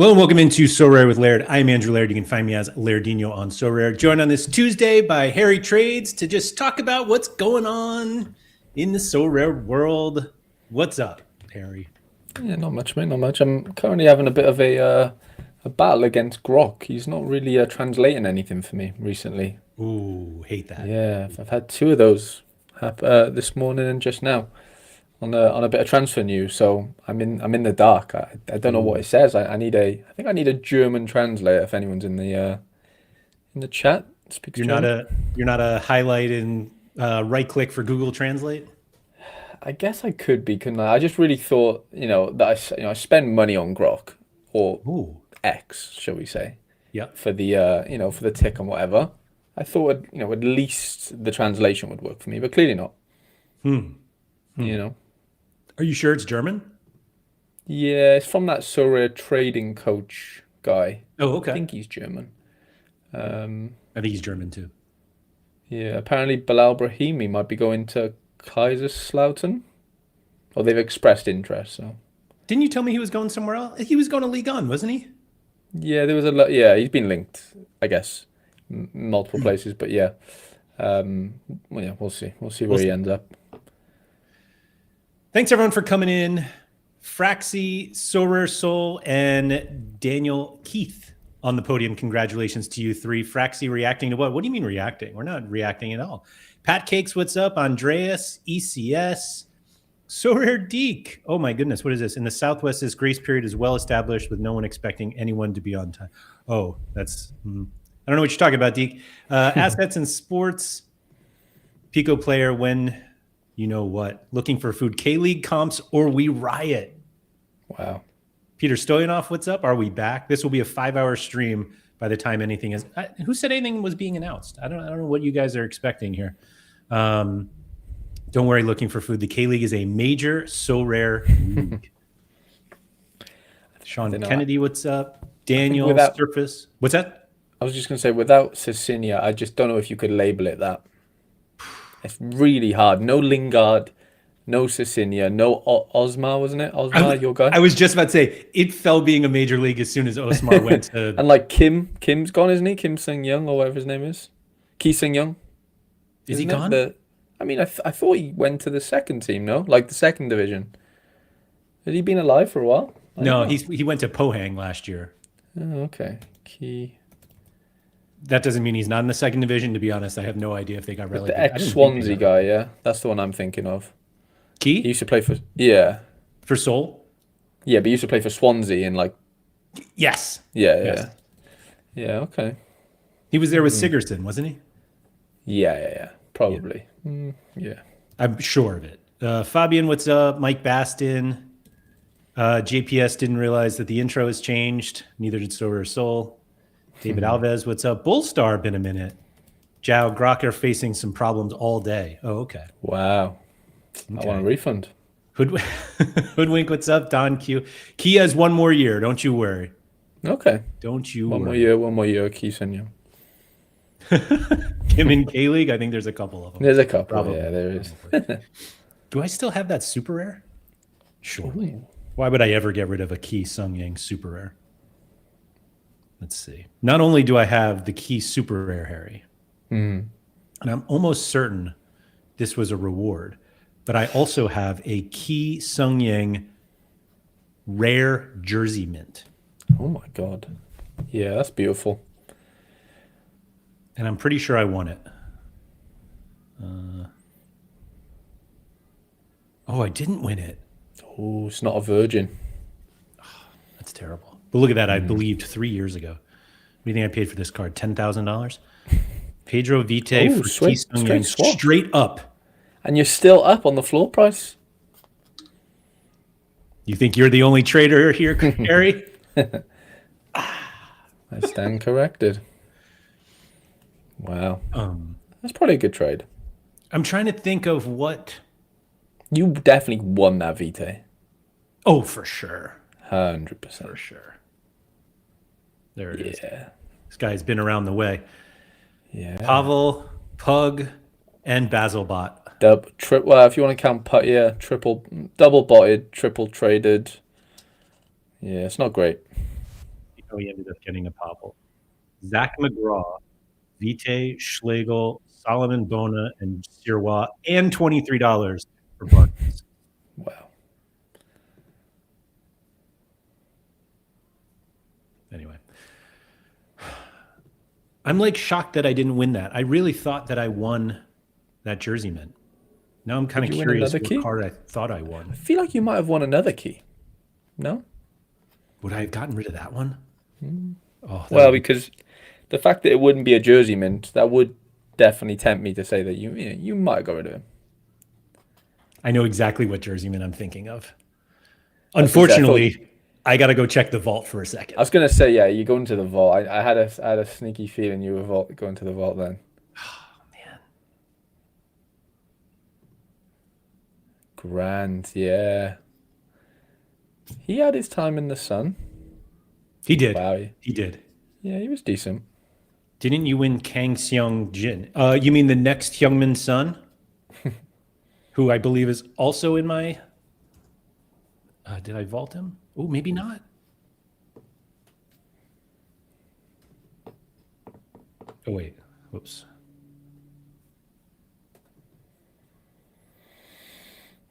Hello and welcome into Sorare with Laird. I'm Andrew Laird. You can find me as Lairdino on Sorare. Joined on this Tuesday by Harry Trades to just talk about what's going on in the Sorare world. What's up, Harry? Yeah, not much, mate. Not much. I'm currently having a bit of a battle against Grok. He's not really translating anything for me recently. Ooh, hate that. Yeah, I've had two of those this morning and just now on a bit of transfer news. So I'm in the dark. I don't know what it says. I think I need a German translator if anyone's in the chat speaks You're German. not a highlight and right click for Google Translate. I guess I could be, couldn't I? I just really thought, that I spend money on Grok or Ooh, X, shall we say, yep. for the tick and whatever. I thought, at least the translation would work for me, but clearly not. You know. Are you sure it's German? Yeah, it's from that Sorare trading coach guy. Oh, I okay. think he's German. I think he's German too. Yeah, apparently Bilal Brahimi might be going to Kaiserslautern. Or they've expressed interest, so. Didn't you tell me he was going somewhere else? He was going to Ligue 1, wasn't he? Yeah, there was a lot. Yeah, he's been linked, I guess, multiple places. But yeah, well, yeah, we'll see. We'll see where he ends up. Thanks everyone for coming in. Fraxy, Sorare Soul, and Daniel Keith on the podium. Congratulations to you three. Fraxy reacting to what? What do you mean reacting? We're not reacting at all. Pat Cakes, what's up? Andreas, ECS, Sorare Deek. Oh my goodness, what is this? In the Southwest, this grace period is well established with no one expecting anyone to be on time. Oh, that's, I don't know what you're talking about, Deek. Assets and sports, Pico player when... You know what? Looking for food. K-League comps or we riot. Wow. Peter Stoyanov, what's up? Are we back? This will be a 5-hour stream by the time anything is. Who said anything was being announced? I don't know what you guys are expecting here. Don't worry, looking for food. The K-League is a major Sorare league. Sean Kennedy, what's up? Daniel Surface. What's that? I was just going to say, without Cecilia, I just don't know if you could label it that. It's really hard. No Lingard, no Cecilia, no Osmar, wasn't it? Osmar, your guy? I was just about to say, it fell being a major league as soon as Osmar went to... And like Kim's gone, isn't he? Kim Sung-young or whatever his name is. Ki Sung-young. Is he gone? I thought he went to the second team, no? Like the second division. Had he been alive for a while? No, he went to Pohang last year. Oh, okay. That doesn't mean he's not in the second division. To be honest, I have no idea if they got relegated. The ex-Swansea guy, yeah, that's the one I'm thinking of. He used to play for for Seoul. Yeah, but he used to play for Swansea in like. Yes. Yeah. Okay. He was there with Sigurdsson, wasn't he? Yeah. Probably. Yeah. I'm sure of it. Fabian, what's up? Mike Baston. JPS didn't realize that the intro has changed. Neither did Sorare Soul. David Alves, what's up? Bullstar, been a minute. Jao Grocker facing some problems all day. Oh, okay. Wow. Okay. I want a refund. Hoodwink, what's up? Don Q. Key has one more year. Don't you worry. Okay. Don't you worry. One more year, Key Senyo. Kim in K-League? I think there's a couple of them. There's a couple. Probably. Yeah, there is. Do I still have that super rare? Sure. Ooh. Why would I ever get rid of a Key Sung-Yang super rare? Let's see. Not only do I have the Key super rare, Harry, and I'm almost certain this was a reward, but I also have a Key Sung-Yang rare jersey mint. Oh my God. Yeah, that's beautiful. And I'm pretty sure I won it. I didn't win it. Oh, it's not a virgin. That's terrible. But look at that. I believed 3 years ago. What do you think I paid for this card? $10,000? Pedro Vite for straight up. And you're still up on the floor price? You think you're the only trader here, Harry? I stand corrected. Wow. That's probably a good trade. I'm trying to think of what... You definitely won that Vite. Oh, for sure. 100%. For sure. There it is. This guy's been around the way. Yeah. Pavel, Pug, and Basilbot. Well, if you want to count Pug, yeah, double botted, triple traded. Yeah, it's not great. Oh, he ended up getting a Popple. Zach McGraw, Vite, Schlegel, Solomon Bona, and Sirois, and $23 for Barnes. Wow. Anyway. I'm like shocked that I didn't win that. I really thought that I won that jersey mint. Now I'm kind Did of you win curious another what key? card I thought I won. I feel like you might have won another key. No? Would I have gotten rid of that one? Oh, that Well, would be- because the fact that it wouldn't be a jersey mint, that would definitely tempt me to say that you might have got rid of him. I know exactly what jersey mint I'm thinking of. I was gonna say, I thought Unfortunately, I got to go check the vault for a second. I was gonna say, yeah, you go into the vault. I had a sneaky feeling you were going to the vault then. Man. Grant, yeah. He had his time in the sun. He did. Wow. He did. Yeah, he was decent. Didn't you win Kang Seong Jin? You mean the next Hyungmin son? Who I believe is also in my... did I vault him? Oh, maybe not. Oh, wait. Whoops.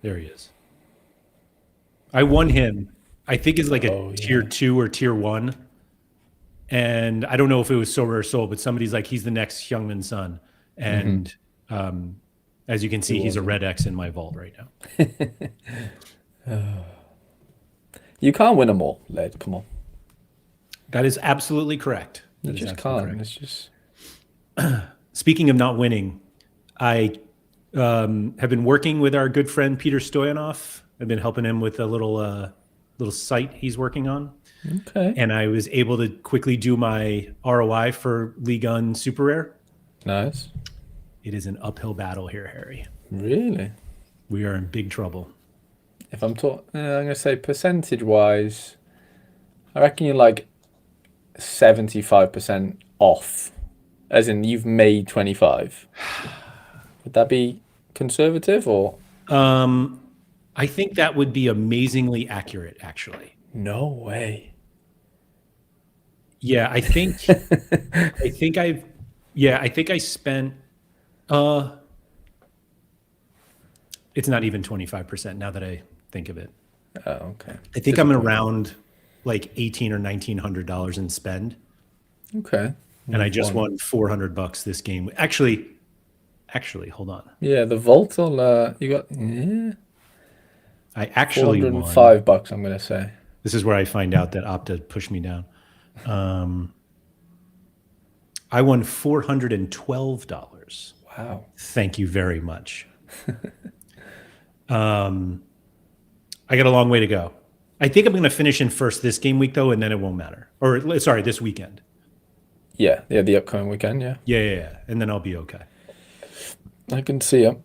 There he is. I won him. I think it's like a tier 2 or tier 1. And I don't know if it was Sorare or Soul, but somebody's like, he's the next Hyungmin son. And as you can see, he's a red X in my vault right now. You can't win them all, Laird. Come on. That is absolutely correct. You That is just absolutely can't. correct. It's just... Speaking of not winning, I have been working with our good friend Peter Stoyanov. I've been helping him with a little site he's working on. Okay. And I was able to quickly do my ROI for League One Super Rare. Nice. It is an uphill battle here, Harry. Really? We are in big trouble. If I'm gonna say percentage-wise, I reckon you're like 75% off, as in you've made 25. Would that be conservative or? I think that would be amazingly accurate, actually. No way. Yeah, I think I spent it's not even 25% now that I think of it. Oh, okay. I think I'm around like $1,800 or $1,900 in spend. Okay. And I just won $400 this game. Actually, hold on. Yeah, the vault will you got I actually won $405, I'm gonna say. This is where I find out that Opta pushed me down. I won $412. Wow. Thank you very much. I got a long way to go. I think I'm going to finish in first this game week, though, and then it won't matter. Or, sorry, this weekend. Yeah, the upcoming weekend, yeah. Yeah. And then I'll be okay. I can see it.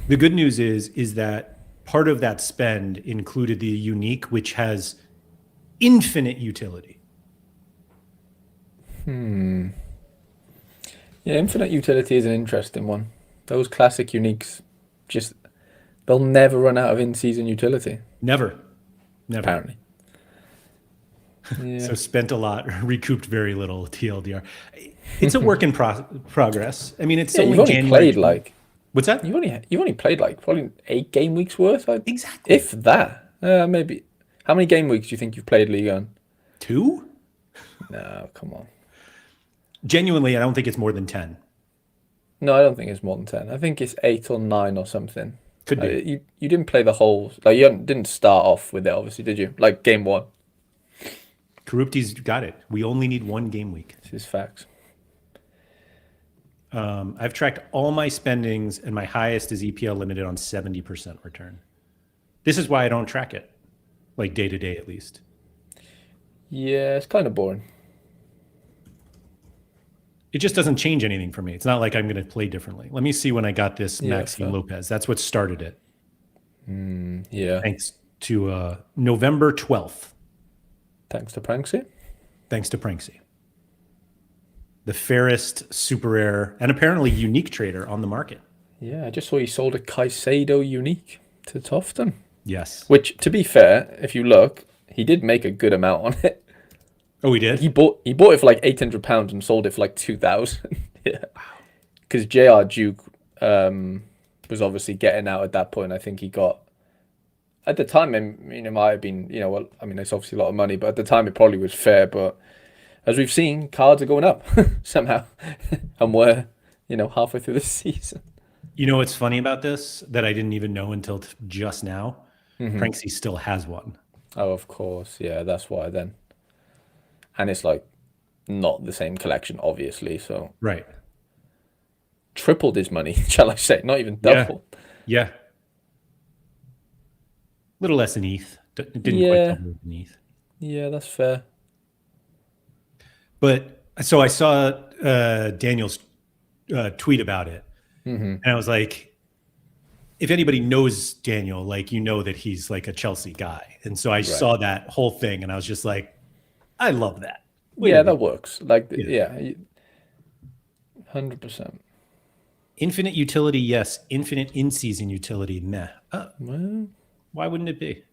The good news is that part of that spend included the unique, which has infinite utility. Yeah, infinite utility is an interesting one. Those classic uniques, they'll never run out of in-season utility. Never. Apparently. Yeah. So spent a lot, recouped very little. TLDR. It's a work in progress. I mean, it's only you've only January. played like What's that? you've only played like probably 8 game weeks worth. Exactly. If that, maybe. How many game weeks do you think you've played League One? 2? No, come on. Genuinely, I don't think it's more than 10. No, I don't think it's more than 10. I think it's 8 or 9 or something. Could be. You didn't play the whole. Like you didn't start off with it, obviously, did you? Like game 1. Karupti's got it. We only need 1 game week. This is facts. I've tracked all my spendings, and my highest is EPL limited on 70% return. This is why I don't track it, like day to day at least. Yeah, it's kind of boring. It just doesn't change anything for me. It's not like I'm going to play differently. Let me see when I got this Maxime fair. Lopez. That's what started it. Yeah. Thanks to November 12th. Thanks to Pranksy. Thanks to Pranksy. The fairest super rare and apparently unique trader on the market. Yeah, I just saw he sold a Caicedo unique to Tofton. Yes. Which, to be fair, if you look, he did make a good amount on it. Oh, we Like did? he bought it for like £800 and sold it for like 2,000. Yeah, because J.R. Duke was obviously getting out at that point. I think he got at the time. I mean, it might have been, well, I mean, it's obviously a lot of money, but at the time it probably was fair. But as we've seen, cards are going up somehow, and we're halfway through the season. You know what's funny about this that I didn't even know until just now? Pranksy still has one. Oh, of course, yeah, that's why then. And it's like not the same collection, obviously. So Right. tripled his money, shall I say? Not even Yeah. double. Yeah. Little less than ETH. It didn't quite Yeah, double an ETH. yeah, that's fair. But so I saw Daniel's tweet about it. And I was like, if anybody knows Daniel, like, that he's like a Chelsea guy. And so I Right. saw that whole thing and I was just like, I love that. Way Yeah, to that go. works. Like, Yeah. yeah, 100%. Infinite utility, yes. Infinite in-season utility, meh. Well, Why wouldn't it be?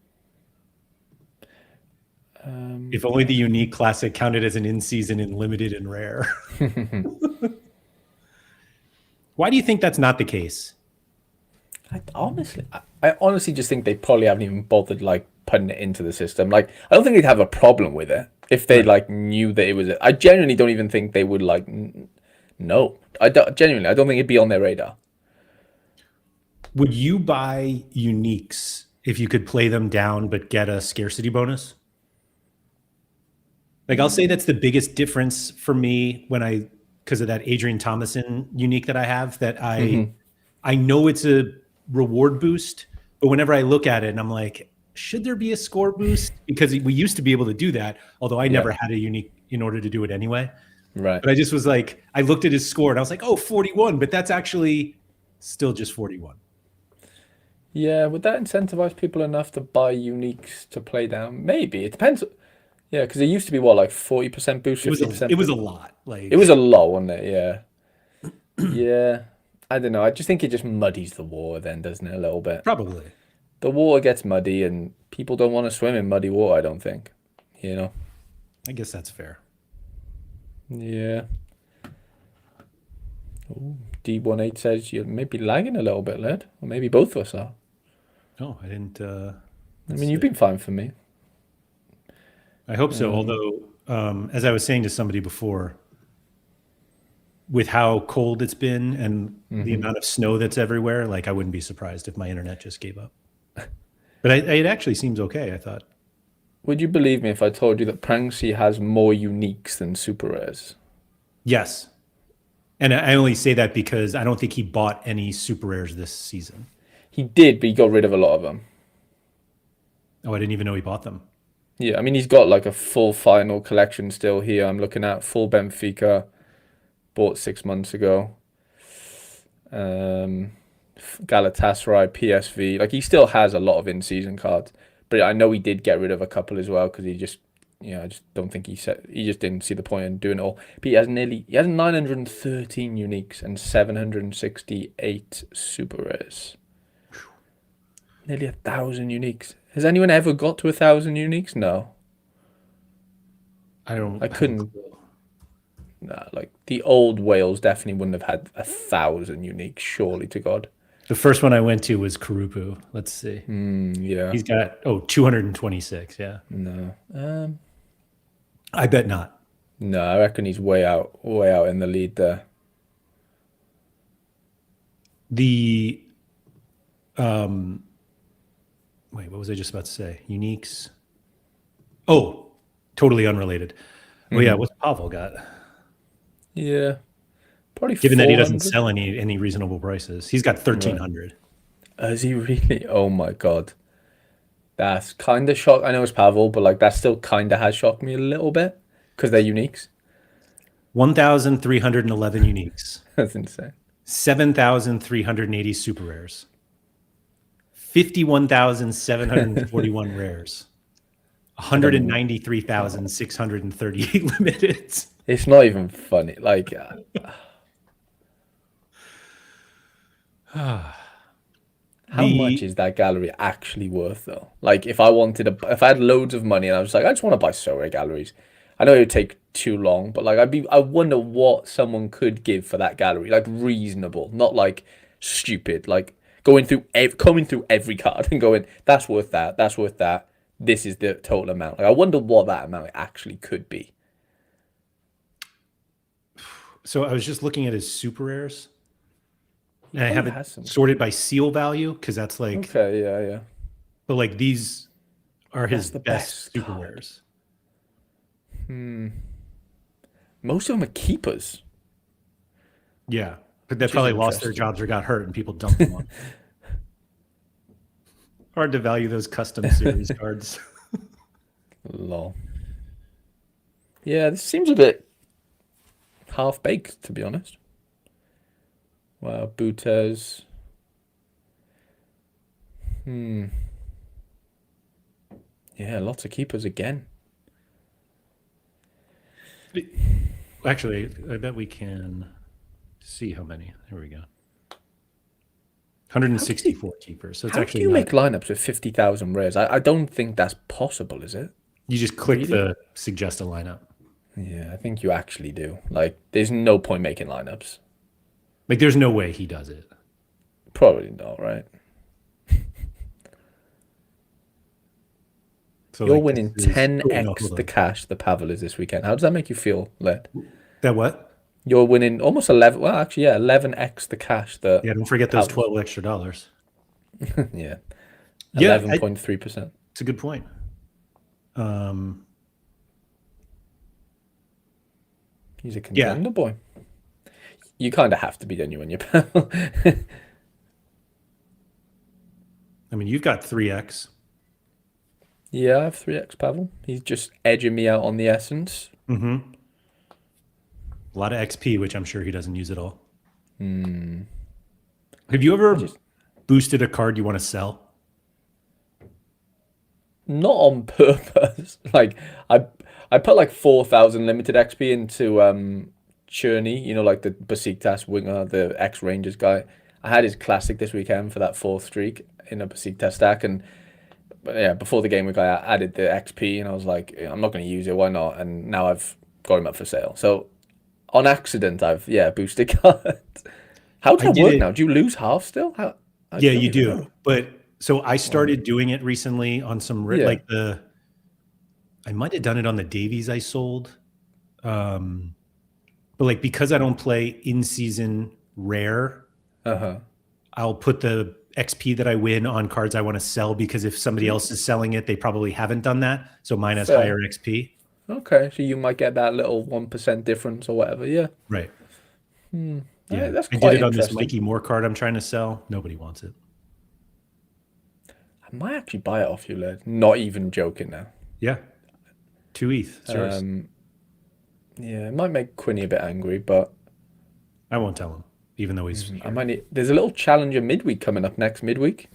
If only the unique classic counted as an in-season and limited and rare. Why do you think that's not the case? I honestly just think they probably haven't even bothered like putting it into the system. Like, I don't think they'd have a problem with it if they Right. like knew that it was. I genuinely don't even think they would like. No, genuinely, I don't think it'd be on their radar. Would you buy uniques if you could play them down but get a scarcity bonus? Like, I'll say that's the biggest difference for me because of that Adrian Thomason unique that I have, that I know it's a reward boost, but whenever I look at it and I'm like, should there be a score boost? Because we used to be able to do that, although I never had a unique in order to do it anyway. Right. But I just was like, I looked at his score and I was like, oh, 41, but that's actually still just 41. Yeah, would that incentivize people enough to buy uniques to play down? Maybe it depends. Yeah, because it used to be what, like 40% boost, It was 50% it was a boost. lot. Like, It was a lot, wasn't it? Yeah. Yeah. I don't know. I just think it just muddies the water then, doesn't it, a little bit? probably. The water gets muddy and people don't want to swim in muddy water, I don't think. You know? I guess that's fair. Yeah. Ooh, D18 says you may be lagging a little bit, Laird. Or maybe both of us are. Oh, I didn't. I mean, you've been fine for me. I hope so. Although, as I was saying to somebody before, with how cold it's been and the amount of snow that's everywhere, like, I wouldn't be surprised if my internet just gave up. But it actually seems okay, I thought. Would you believe me if I told you that Pranksy has more uniques than super rares? Yes. And I only say that because I don't think he bought any super rares this season. He did, but he got rid of a lot of them. Oh, I didn't even know he bought them. Yeah, I mean, he's got like a full final collection still here. I'm looking at full Benfica, bought 6 months ago. Galatasaray, PSV. Like, he still has a lot of in-season cards, but I know he did get rid of a couple as well because he just, I just don't think he just didn't see the point in doing it all. But he has 913 uniques and 768 super rares. Nearly 1,000 uniques. Has anyone ever got to 1,000 uniques? No. I couldn't. Nah, like the old Wales definitely wouldn't have had 1,000 uniques, surely to God. The first one I went to was Karupu. Let's see. Yeah. He's got 226. Yeah. No. I bet not. No, I reckon he's way out in the lead there. The wait, what was I just about to say? Uniques. Oh, totally unrelated. Oh yeah, what's Pavel got? Yeah. Probably Given that he doesn't 400. sell any reasonable prices, he's got 1,300. Is he really? Oh my God. That's kind of shocked. I know it's Pavel, but like that still kind of has shocked me a little bit because they're uniques. 1,311 uniques. That's insane. 7,380 super rares. 51,741 rares. 193,638 limiteds. It's not even funny. Like, how much is that gallery actually worth, though? Like, if I had loads of money and I was like, I just want to buy Sorare galleries, I know it would take too long, but like I wonder what someone could give for that gallery, like reasonable, not like stupid, like coming through every card and going, that's worth that, that's worth that. This is the total amount. Like I wonder what that amount actually could be. So I was just looking at his super rares, and I Probably have it has some. sorted by seal value because that's like, Okay, yeah. but like these are That's his the best best super card. rares. Most of them are keepers. Yeah, but they Which is probably lost their interesting. jobs or got hurt, and people dumped them on. Hard to value those custom series cards. Lol. Yeah, this seems a bit half baked, to be honest. Wow, Booters. Yeah, lots of keepers again. Actually, I bet we can see how many. There we go. 164 keepers. So it's How do actually you not. make lineups with 50,000 rares? I don't think that's possible, is it? You just click Really? the suggest a lineup. Yeah, I think you actually do. Like, there's no point making lineups. Like, there's no way he does it. Probably not, right? So You're like, winning this is- oh, no, 10x hold the on. cash the Pavel is this weekend. How does that make you feel, Laird? That what? You're winning almost 11. Well, actually, yeah, 11x the cash that. Yeah, don't forget those Pavel's. 12 extra dollars. Yeah, Yeah, 11.3%. it's a good point. He's a contender boy. You kind of have to be, don't you, when you're Pavel? I mean, you've got 3x. Yeah, I have 3x Pavel. He's just edging me out on the essence. A lot of XP, which I'm sure he doesn't use at all. Have you ever boosted a card you want to sell? Not on purpose. Like I put like 4,000 limited XP into Cherney, you know, like the Besiktas winger, the ex-Rangers guy. I had his classic this weekend for that fourth streak in a Besiktas stack, and yeah, before the game week I added the XP and I was like, I'm not going to use it, why not? And now I've got him up for sale. So on accident I've boosted cards. How does that work now? Do you lose half still? How Yeah, you do. But so I started doing it recently on some like I might have done it on the Davies I sold. But like because I don't play in season rare, I'll put the XP that I win on cards I want to sell because if somebody else is selling it, they probably haven't done that. So mine has higher XP. Okay, so you might get that little 1% difference or whatever. Yeah. Right. Yeah, that's I quite did it on this interesting. Mikey Moore card I'm trying to sell. Nobody wants it. I might actually buy it off you, Laird. Not even joking now. Yeah. 2 ETH. Serious. Yeah, it might make Quinny a bit angry, but I won't tell him, even though he's. I might need. There's a little challenger midweek coming up next midweek.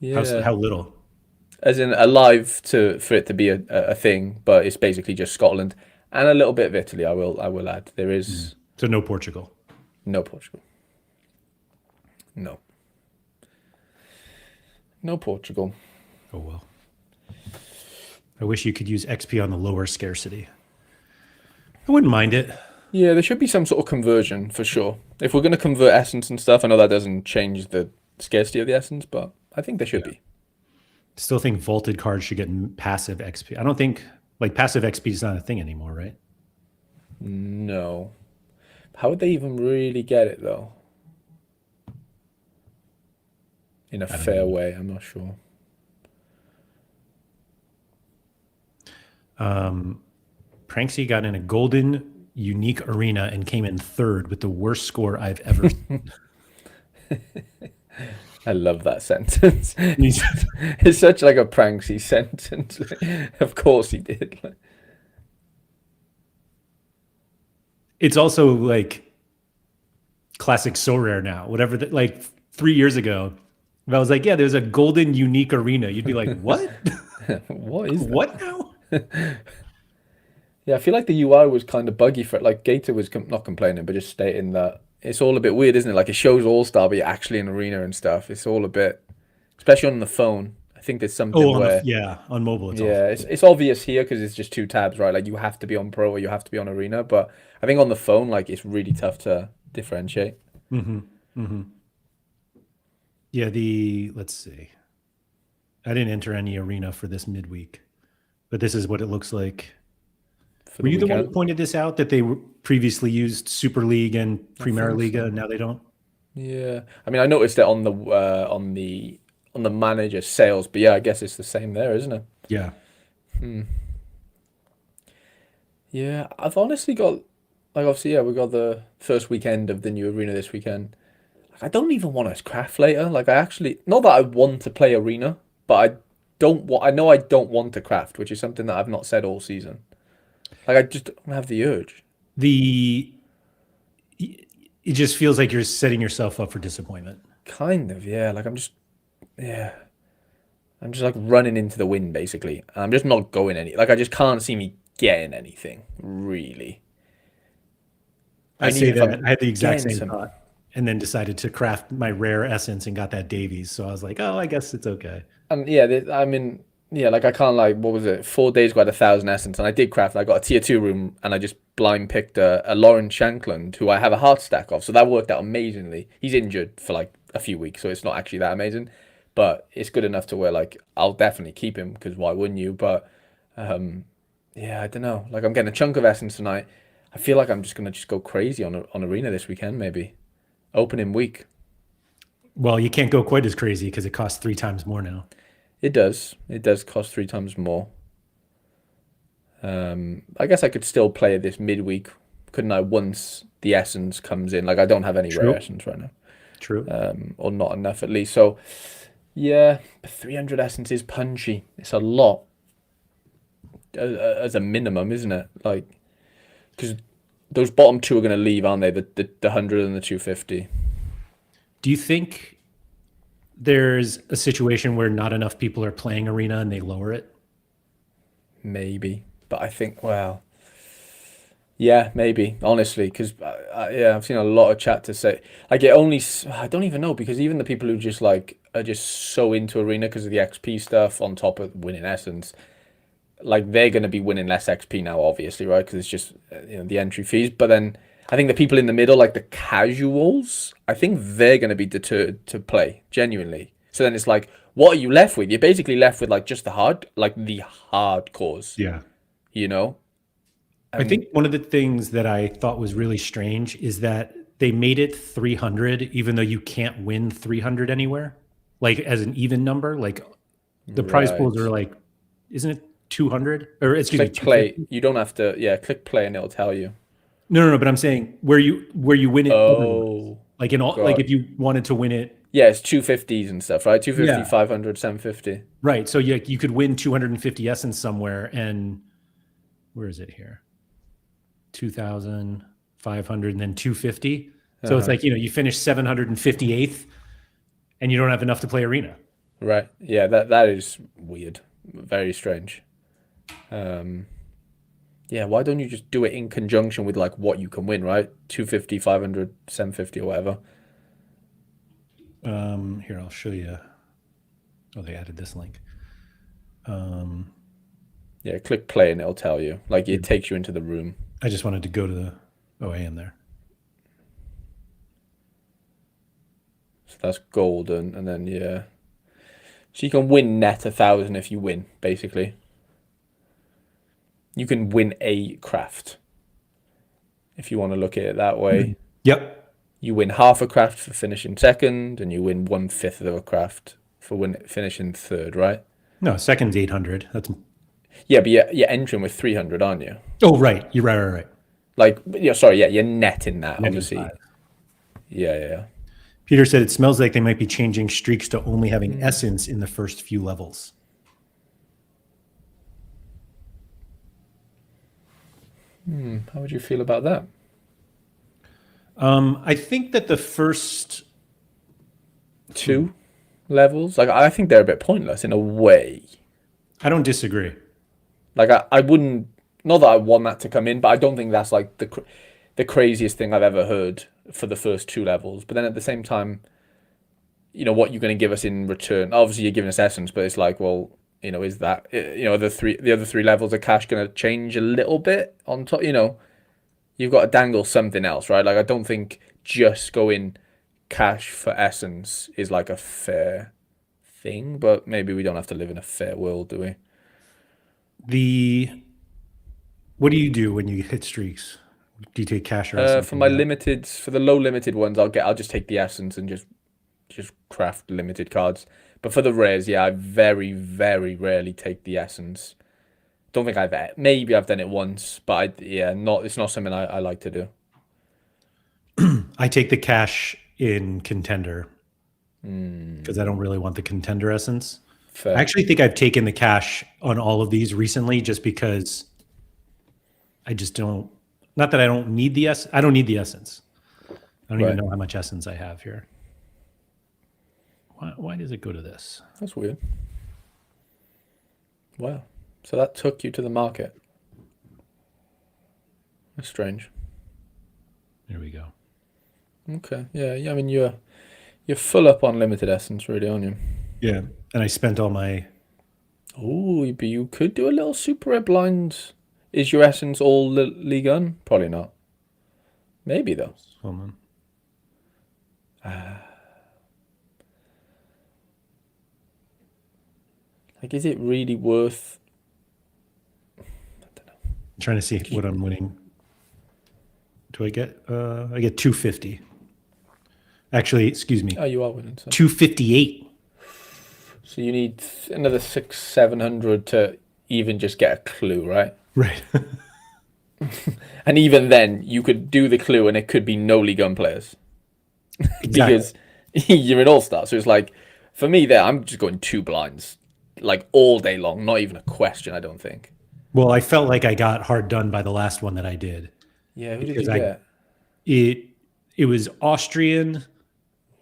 Yeah. How little? As in alive for it to be a thing, but it's basically just Scotland and a little bit of Italy. I will add. There is So no Portugal. no Portugal. No Portugal. Oh well. I wish you could use XP on the lower scarcity. I wouldn't mind it. Yeah, there should be some sort of conversion for sure. If we're going to convert essence and stuff, I know that doesn't change the scarcity of the essence, but I think there should be. Still think vaulted cards should get passive XP. I don't think like passive XP is not a thing anymore, right? No. How would they even really get it though? In a fair way, I'm not sure. Pranksy got in a golden unique arena and came in third with the worst score I've ever seen. I love that sentence. It's such like a pranksy sentence. Of course he did. It's also like classic so rare now. Whatever, like 3 years ago, if I was like, yeah, there's a golden unique arena, you'd be like, what? What is that? What now? Yeah, I feel like the UI was kind of buggy for it. Like Gator was not complaining, but just stating that it's all a bit weird, isn't it? Like it shows All Star, but you're actually in arena and stuff. It's all a bit, especially on the phone. I think there's something Oh, where, on mobile, it's yeah, awful. it's obvious here because it's just two tabs, right? Like you have to be on Pro or you have to be on Arena. But I think on the phone, like it's really tough to differentiate. Mm-hmm. Mm-hmm. Yeah, let's see. I didn't enter any arena for this midweek, but this is what it looks like. For Were the you the one who weekend. pointed this out that they previously used Super League and I Primera think Liga, so. and now they don't? Yeah, I mean, I noticed it on the manager sales, but yeah, I guess it's the same there, isn't it? Yeah. Yeah, I've honestly got like obviously yeah, we got the first weekend of the new arena this weekend. Like, I don't even want to craft later. Like I actually not that I want to play arena, but I know I don't want to craft, which is something that I've not said all season. Like I just don't have the urge. The it just feels like you're setting yourself up for disappointment. Kind of, yeah. Like yeah. I'm just like running into the wind basically. I'm just not going any. Like I just can't see me getting anything really. I And say even if that I'm I had the exact getting same some, thought, and then decided to craft my rare essence and got that Davies. So I was like, oh, I guess it's okay. and yeah, I mean, yeah, like I can't like what was it? 4 days got 1,000 essence, and I did craft. I got a tier 2 room, and I just blind picked a Lauren Shankland, who I have a heart stack of. So that worked out amazingly. He's injured for like a few weeks, so it's not actually that amazing, but it's good enough to where like I'll definitely keep him because why wouldn't you? But yeah, I don't know. Like I'm getting a chunk of essence tonight. I feel like I'm just gonna just go crazy on arena this weekend, maybe opening week. Well, you can't go quite as crazy because it costs 3 times more now. It does. It does cost 3 times more. I guess I could still play this midweek, couldn't I? Once the essence comes in, like I don't have any rare True. essence right now, True. or not enough at least. So yeah, 300 essence is punchy. It's a lot as a minimum, isn't it? Like because those bottom two are going to leave, aren't they? The 100 and the 250. Do you think there's a situation where not enough people are playing arena and they lower it? Maybe, but I think well. Yeah, maybe, honestly, because yeah, I've seen a lot of chat to say like it only I don't even know because even the people who just like are just so into arena because of the XP stuff on top of winning essence, like they're going to be winning less XP now, obviously, right? Because it's just the entry fees. But then I think the people in the middle, like the casuals, I think they're going to be deterred to play genuinely. So then it's like, what are you left with? You're basically left with like just the hardcores, Yeah. you know? I think one of the things that I thought was really strange is that they made it 300, even though you can't win 300 anywhere, like as an even number. Like the prize pools are Right. like, isn't it 200 or excuse me, Click play. 250? You don't have to, yeah, click play and it'll tell you. No. But I'm saying where you win it otherwise, Oh, like in all, like God. if you wanted to win it, Yeah, it's 250s and stuff, right? 250, yeah, 500, 750. right. So you could win 250 essence somewhere, and where is it here? 2,500 and then 250. So it's Uh-huh. like, you finish 758th and you don't have enough to play arena. Right. Yeah, that is weird. Very strange. Yeah, why don't you just do it in conjunction with like what you can win, right? 250, 500, 750 or whatever. Here, I'll show you. Oh, they added this link. Yeah, click play and it'll tell you. Like Yeah. it takes you into the room. I just wanted to go to I am there. So that's golden and then yeah. So you can win net 1,000 if you win, basically. You can win a craft if you want to look at it that way. Yep. You win half a craft for finishing second, and you win 1/5 of a craft for finishing third, right? No, second's 800. That's Yeah, but you're entering with 300, aren't you? Oh, right. You're right. Like, yeah, sorry, yeah, you're netting that, Netting obviously. 5. Yeah. Peter said it smells like they might be changing streaks to only having essence in the first few levels. How would you feel about that? I think that the first 2 levels? Like, I think they're a bit pointless in a way. I don't disagree. Like, I wouldn't, not that I want that to come in, but I don't think that's like the craziest thing I've ever heard for the first 2 levels. But then at the same time, what you're going to give us in return. Obviously, you're giving us essence, but it's like, well, is that the other three levels of cash going to change a little bit on top? You've got to dangle something else, right? Like I don't think just going cash for essence is like a fair thing, but maybe we don't have to live in a fair world, do we? What do you do when you hit streaks? Do you take cash or essence? For the low limited ones, I'll just take the essence and just craft limited cards. But for the rares, yeah, I very, very rarely take the essence. Don't think maybe I've done it once, but it's not something I like to do. I take the cash in contender because I don't really want the contender essence. Fair. I actually think I've taken the cash on all of these recently just because I just don't, not that I don't need the essence. I don't need the essence. I don't even know how much essence I have here. Why does it go to this? That's weird. Wow. So that took you to the market. That's strange. There we go. Okay. Yeah. I mean, you're full up on limited essence, really, aren't you? Yeah. And I spent all my... Oh, but you could do a little super red blind. Is your essence all League On? Probably not. Maybe, though. Hold on. Like, is it really worth... I don't know. I'm trying to see what I'm winning. Do I get... I get 250. Actually, excuse me. Oh, you are winning. So. 258. So you need another 600-700 to even just get a clue, right? Right. And even then, you could do the clue and it could be no League On players. Because you're an all-star. So it's like, for me there, I'm just going 2 blinds. Like all day long. Not even a question, I don't think. Well, I felt like I got hard done by the last one that I did. Yeah, who did you get? It was Austrian,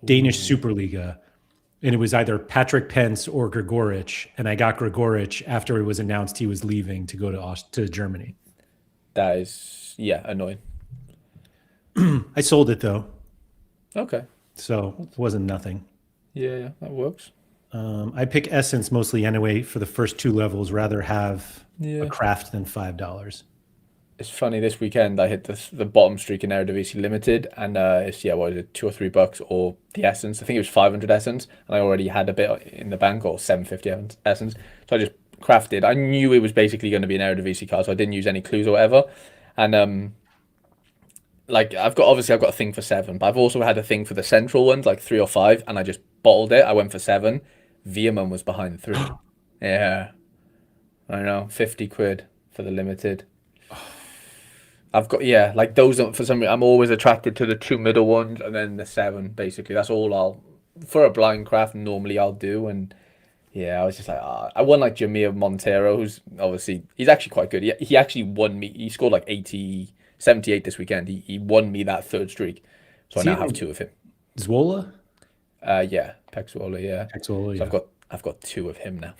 Danish Superliga, and it was either Patrick Pence or Grigorich, and I got Grigorich after it was announced he was leaving to go to Germany. That is, annoying. I sold it though. Okay. So it wasn't nothing. Yeah, that works. I pick essence mostly anyway for the first 2 levels, rather have a craft than $5. It's funny, this weekend I hit the bottom streak in Eredivisie Limited, and it's what is it, $2 or $3 or the essence. I think it was 500 essence, and I already had a bit in the bank, or 750 essence. So I just crafted. I knew it was basically going to be an Eredivisie card, so I didn't use any clues or whatever. And like I've got a thing for 7, but I've also had a thing for the central ones, like 3 or 5, and I just bottled it. I went for 7. Viaman was behind 3. Yeah, I know, 50 quid for the limited. I've got like those for some reason. I'm always attracted to the 2 middle ones and then the 7. Basically, that's all for a blind craft normally I'll do. And I was just like, I won like Jamir Montero, who's obviously he's actually quite good. He actually won me. He scored like 78 this weekend. He won me that 3rd streak, so I now have 2 of him. Zwolle? Pexwola, yeah. Pexwola, yeah. So I've got 2 of him now,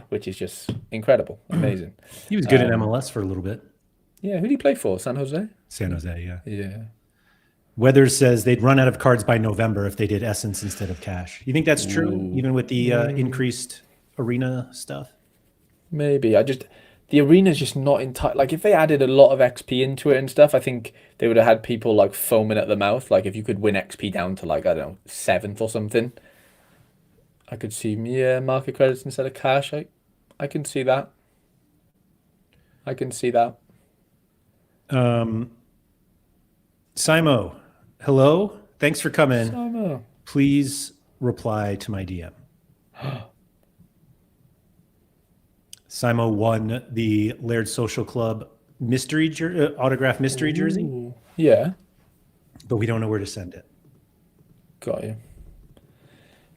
which is just incredible, amazing. He was good in MLS for a little bit. Yeah, who did he play for? San Jose? San Jose, yeah. Yeah. Weathers says they'd run out of cards by November if they did essence instead of cash. You think that's true, even with the increased arena stuff? Maybe. The arena's just not in tight. Like, if they added a lot of XP into it and stuff, I think they would have had people, like, foaming at the mouth. Like, if you could win XP down to, like, I don't know, 7th or something, I could see, market credits instead of cash. I can see that. I can see that. Simo, hello. Thanks for coming. Simo. Please reply to my DM. Simo won the Laird Social Club autograph mystery jersey. Yeah. But we don't know where to send it. Got you.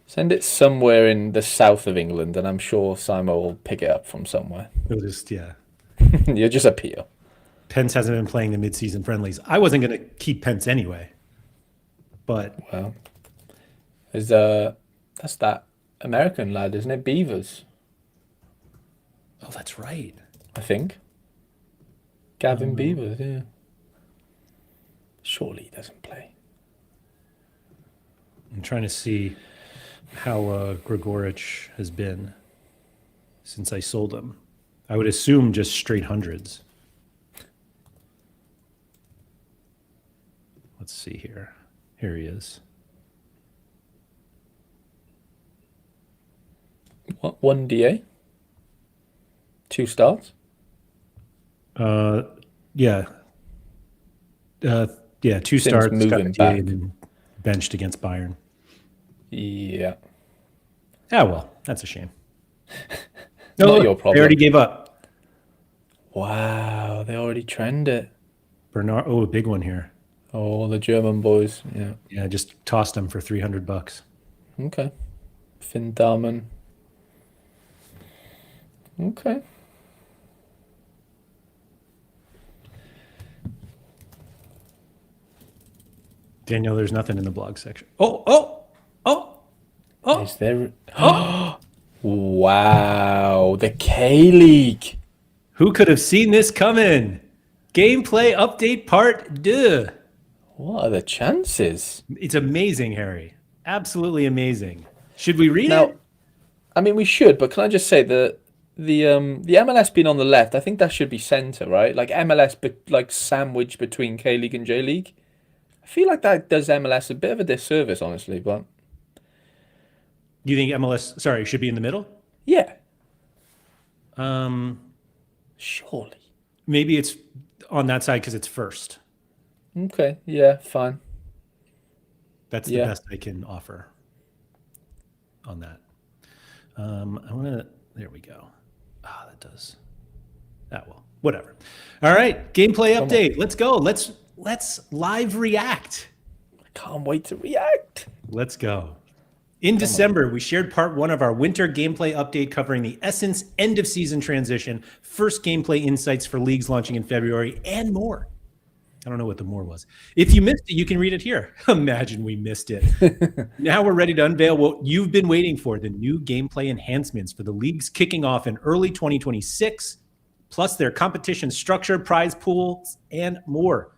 Send it somewhere in the south of England, and I'm sure Simo will pick it up from somewhere. It'll just, You'll just appear. Pence hasn't been playing the midseason friendlies. I wasn't going to keep Pence anyway. But well, that's that American lad, isn't it? Beavers. Oh, that's right. I think. Gavin Beavers, yeah. Surely he doesn't play. I'm trying to see. how Grigorich has been since I sold him. I would assume just straight hundreds. Let's see here. Here he is. What, 1 DA? 2 starts? Yeah. Yeah, 2 Since starts, got moving a DA, back. and then benched against Bayern. Yeah. Ah, well, that's a shame. Not your They problem. already gave up. Wow, they already trend it. Bernard, oh, a big one here. Oh, the German boys. Yeah. Yeah, just tossed him for $300. Okay. Finn Darman. Okay. Daniel, there's nothing in the blog section. Oh. Is there? Wow, the K League. Who could have seen this coming? Gameplay update part 2. What are the chances? It's amazing, Harry. Absolutely amazing. Should we read Now, it? I mean, we should, but can I just say that the MLS being on the left, I think that should be center, right? Like MLS, like sandwich between K League and J League. I feel like that does MLS a bit of a disservice, honestly. But Do you think MLS, should be in the middle? yeah, Um, surely. maybe it's on that side because it's first. Okay, yeah, fine. That's the Yeah. best I can offer on that. There we go. That does. Well, whatever. All right, gameplay update. Let's go. Let's live react. I can't wait to react. Let's go. In December, we shared part 1 of our winter gameplay update covering the Essence end of season transition, first gameplay insights for leagues launching in February, and more. I don't know what the more was. If you missed it, you can read it here. Imagine we missed it. Now we're ready to unveil what you've been waiting for, the new gameplay enhancements for the leagues kicking off in early 2026, plus their competition structure, prize pools, and more.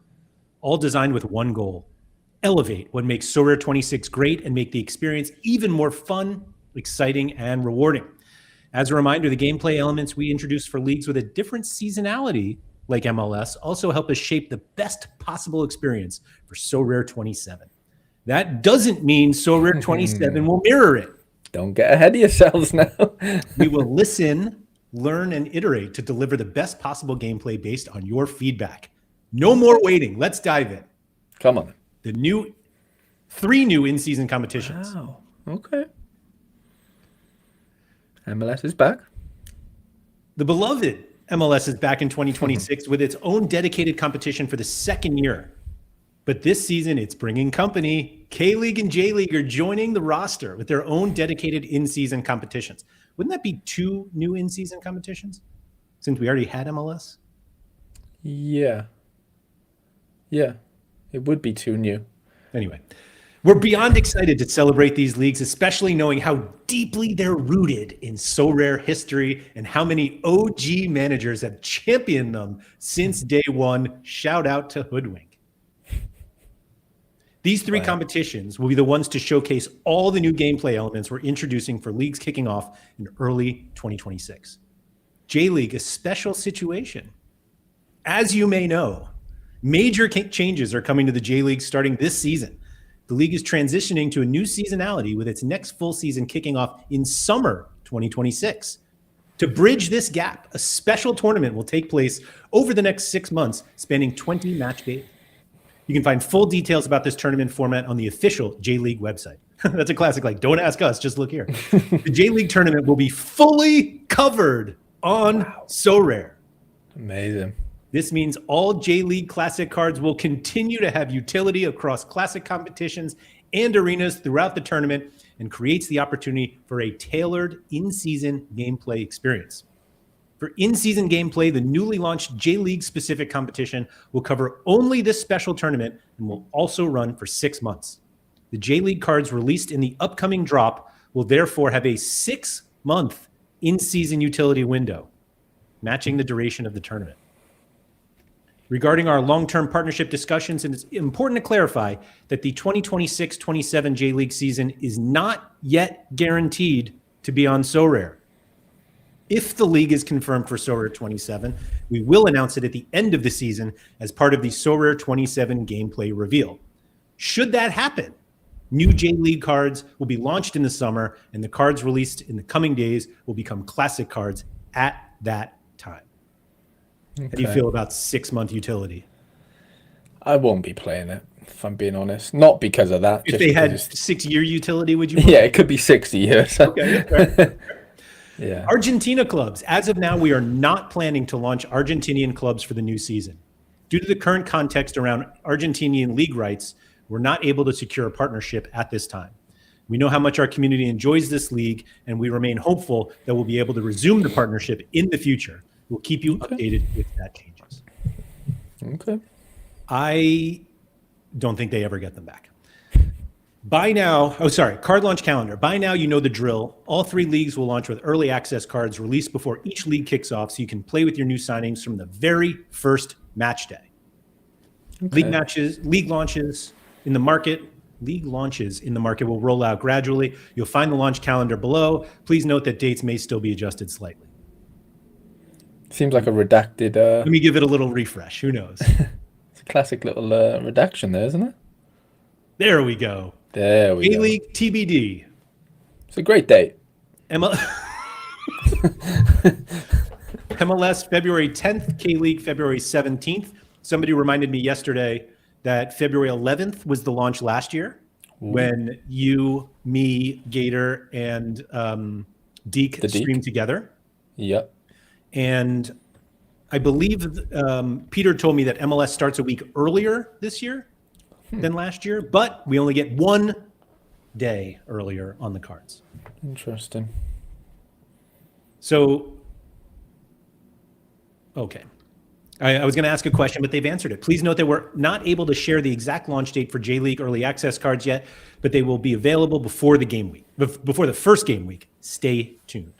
All designed with one goal: elevate what makes Sorare 26 great and make the experience even more fun, exciting, and rewarding. As a reminder, the gameplay elements we introduced for leagues with a different seasonality, like MLS, also help us shape the best possible experience for Sorare 27. That doesn't mean Sorare 27 will mirror it. Don't get ahead of yourselves now. We will listen, learn, and iterate to deliver the best possible gameplay based on your feedback. No more waiting. Let's dive in. Come on. The 3 new in-season competitions. Wow. Okay. MLS is back. The beloved MLS is back in 2026 with its own dedicated competition for the 2nd year. But this season, it's bringing company. K-League and J-League are joining the roster with their own dedicated in-season competitions. Wouldn't that be 2 new in-season competitions since we already had MLS? Yeah. Yeah. It would be 2 new. Anyway, we're beyond excited to celebrate these leagues, especially knowing how deeply they're rooted in Sorare history and how many OG managers have championed them since day 1. Shout out to Hoodwink. These 3 competitions will be the ones to showcase all the new gameplay elements we're introducing for leagues kicking off in early 2026. J-League, a special situation. As you may know, major changes are coming to the J-League starting this season. The league is transitioning to a new seasonality with its next full season kicking off in summer 2026. To bridge this gap, a special tournament will take place over the next 6 months, spanning 20 match days. You can find full details about this tournament format on the official J-League website. That's a classic, like, don't ask us, just look here. The J-League tournament will be fully covered on Sorare. Amazing. This means all J-League Classic cards will continue to have utility across Classic competitions and arenas throughout the tournament and creates the opportunity for a tailored in-season gameplay experience. For in-season gameplay, the newly launched J-League specific competition will cover only this special tournament and will also run for 6 months. The J-League cards released in the upcoming drop will therefore have a 6-month in-season utility window, matching the duration of the tournament. Regarding our long-term partnership discussions, and it's important to clarify that the 2026-27 J-League season is not yet guaranteed to be on Sorare. If the league is confirmed for Sorare 27, we will announce it at the end of the season as part of the Sorare 27 gameplay reveal. Should that happen, new J-League cards will be launched in the summer, and the cards released in the coming days will become classic cards at that time. Okay. How do you feel about 6-month utility? I won't be playing it, if I'm being honest. Not because of that. If they had 6-year utility, would you? Yeah, it could be 60 years. Okay, fair. Yeah. Argentina clubs. As of now, we are not planning to launch Argentinian clubs for the new season. Due to the current context around Argentinian league rights, we're not able to secure a partnership at this time. We know how much our community enjoys this league, and we remain hopeful that we'll be able to resume the partnership in the future. We'll keep you updated if that changes. Okay. I don't think they ever get them back. By now, card launch calendar. By now, you know the drill. All 3 leagues will launch with early access cards released before each league kicks off, so you can play with your new signings from the very first match day. Okay. League launches in the market will roll out gradually. You'll find the launch calendar below. Please note that dates may still be adjusted slightly. Seems like a redacted... Let me give it a little refresh. Who knows? It's a classic little redaction there, isn't it? There we go. There we go. A-League TBD. It's a great date. MLS February 10th, K-League February 17th. Somebody reminded me yesterday that February 11th was the launch last year. Ooh. When you, me, Gator, and Deke streamed together. Yep. And I believe Peter told me that MLS starts a week earlier this year than last year, but we only get 1 day earlier on the cards. Interesting. So, okay. I was going to ask a question, but they've answered it. Please note that we're not able to share the exact launch date for J-League early access cards yet, but they will be available before the game week, before the first game week. Stay tuned.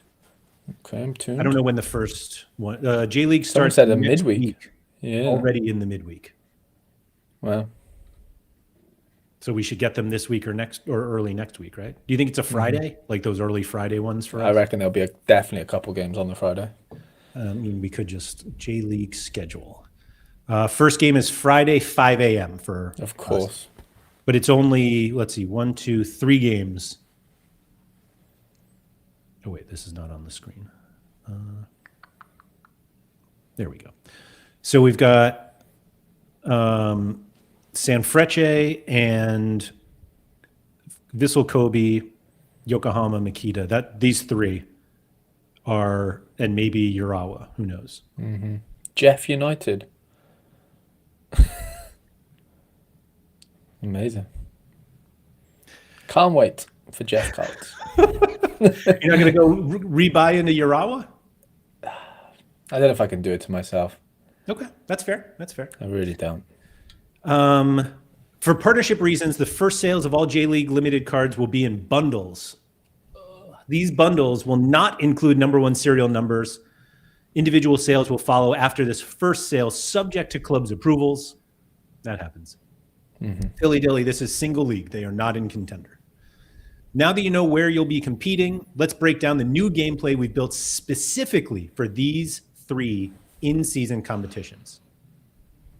Okay, I'm tuned. I don't know when the first one. J-League starts at a midweek. Yeah. Already in the midweek. Wow. So we should get them this week or early next week, right? Do you think it's a Friday, like those early Friday ones for us? I reckon there'll be definitely a couple games on the Friday. I mean, we could just J-League schedule. First game is Friday, 5 a.m. for Of course. us. But it's only, let's see, 1, 2, 3 games. Oh, wait, this is not on the screen. There we go. So we've got Sanfrecce and Vissel Kobe, Yokohama, Makita. These 3 are, and maybe Urawa, who knows? Mm-hmm. Jeff United. Amazing. Can't wait for Jeff cards. You're not going to go rebuy into Urawa? I don't know if I can do it to myself. Okay, that's fair. That's fair. I really don't. For partnership reasons, the first sales of all J-League limited cards will be in bundles. These bundles will not include number 1 serial numbers. Individual sales will follow after this first sale, subject to club's approvals. That happens. Mm-hmm. Dilly dilly, this is single league. They are not in contender. Now that you know where you'll be competing, let's break down the new gameplay we've built specifically for these 3 in-season competitions.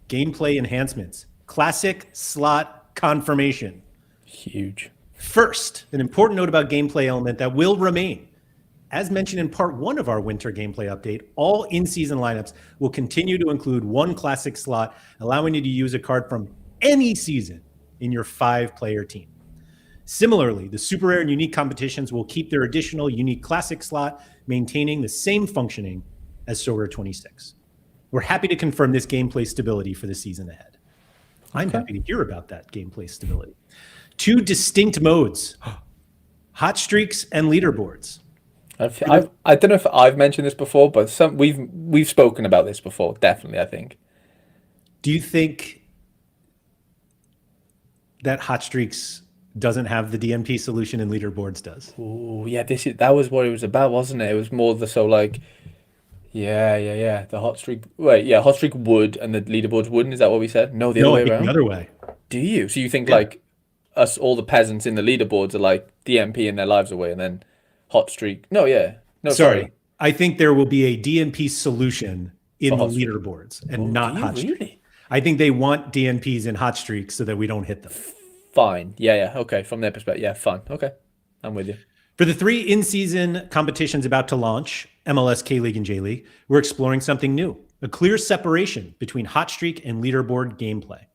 Gameplay enhancements. Classic slot confirmation. Huge. First, an important note about gameplay element that will remain. As mentioned in part 1 of our winter gameplay update, all in-season lineups will continue to include 1 classic slot, allowing you to use a card from any season in your 5-player team. Similarly, the super rare and unique competitions will keep their additional unique classic slot, maintaining the same functioning as Sorare 26. We're happy to confirm this gameplay stability for the season ahead. I'm happy to hear about that gameplay stability. 2 distinct modes, hot streaks and leaderboards. I don't know if I've mentioned this before, but we've spoken about this before, definitely, I think. Do you think that hot streaks doesn't have the DMP solution and leaderboards does? Oh, yeah, that was what it was about, wasn't it? It was more Yeah. The hot streak. Wait, yeah, hot streak would, and the leaderboards wouldn't. Is that what we said? No, the other No, I way think the around. other way. Do you? So you think Yeah. like us, all the peasants in the leaderboards are like DMP in their lives away, and then hot streak? No, yeah. No, Sorry. sorry. I think there will be a DNP solution in For the hot streak. leaderboards and Oh, do not you hot streak. really? I think they want DNPs in hot streaks so that we don't hit them. Fine. Yeah. Okay. From their perspective, yeah, fine. Okay, I'm with you. For the 3 in-season competitions about to launch, MLS, K-League, and J-League, we're exploring something new, a clear separation between hot streak and leaderboard gameplay.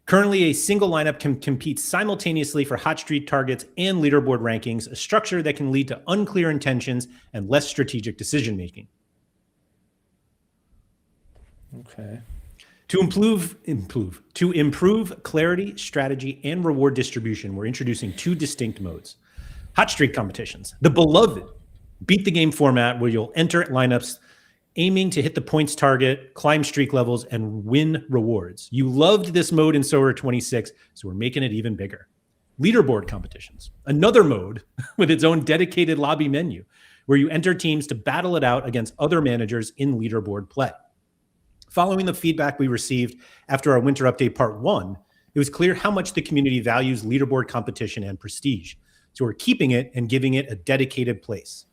Currently, a single lineup can compete simultaneously for hot streak targets and leaderboard rankings, a structure that can lead to unclear intentions and less strategic decision-making. Okay. To improve clarity, strategy, and reward distribution, we're introducing 2 distinct modes. Hot streak competitions, the beloved beat the game format where you'll enter lineups aiming to hit the points target, climb streak levels, and win rewards. You loved this mode in Sorare 26, so we're making it even bigger. Leaderboard competitions, another mode with its own dedicated lobby menu where you enter teams to battle it out against other managers in leaderboard play. Following the feedback we received after our Winter Update Part 1, it was clear how much the community values leaderboard competition and prestige. So we're keeping it and giving it a dedicated place.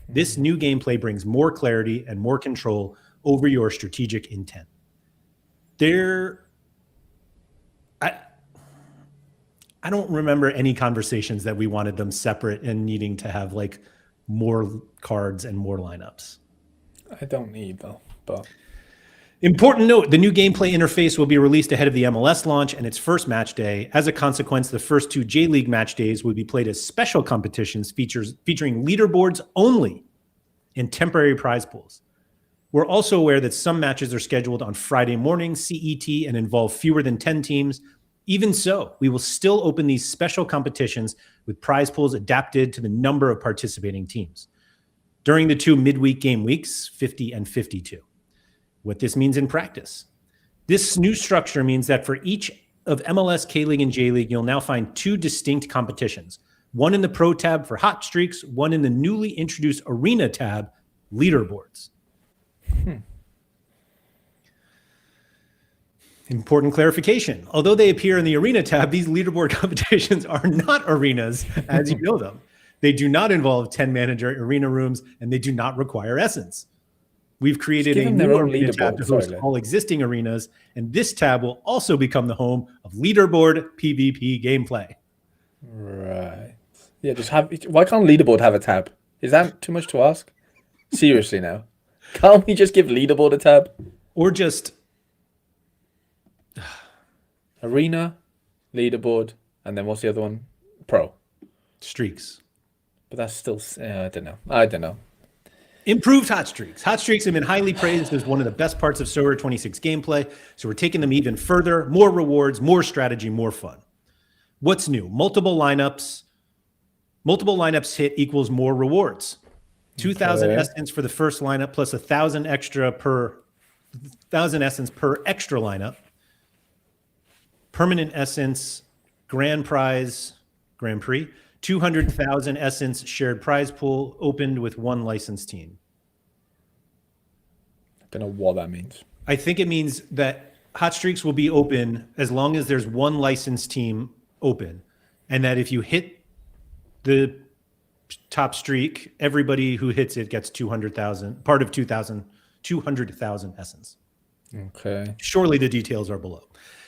This new gameplay brings more clarity and more control over your strategic intent. I don't remember any conversations that we wanted them separate and needing to have like more cards and more lineups. I don't need though, but important note, the new gameplay interface will be released ahead of the MLS launch and its first match day. As a consequence, the first 2 J-League match days will be played as special competitions featuring leaderboards only and temporary prize pools. We're also aware that some matches are scheduled on Friday morning CET and involve fewer than 10 teams. Even so, we will still open these special competitions with prize pools adapted to the number of participating teams. During the 2 midweek game weeks, 50 and 52. What this means in practice. This new structure means that for each of MLS, K-League, and J-League, you'll now find 2 distinct competitions. One in the Pro tab for hot streaks, one in the newly introduced Arena tab, leaderboards. Important clarification. Although they appear in the Arena tab, these leaderboard competitions are not arenas as you know them. They do not involve 10-manager arena rooms, and they do not require essence. We've created a new arena tab to host all existing arenas, and this tab will also become the home of leaderboard PvP gameplay. right. Yeah, just have. Why can't leaderboard have a tab? Is that too much to ask? Seriously now, can't we just give leaderboard a tab? Or just Arena, leaderboard, and then what's the other one? Pro. streaks. But that's still. I don't know. Improved hot streaks. Hot streaks have been highly praised as one of the best parts of Sorare 26 gameplay, so we're taking them even further. More rewards, more strategy, more fun. What's new? Multiple lineups hit equals more rewards. 2,000 essence for the first lineup plus 1,000 essence per extra lineup. Permanent essence, grand prix. 200,000 essence shared prize pool opened with 1 licensed team. I don't know what that means. I think it means that hot streaks will be open as long as there's 1 licensed team open, and that if you hit the top streak, everybody who hits it gets 200,000, part of 200,000 essence. Okay. Surely the details are below.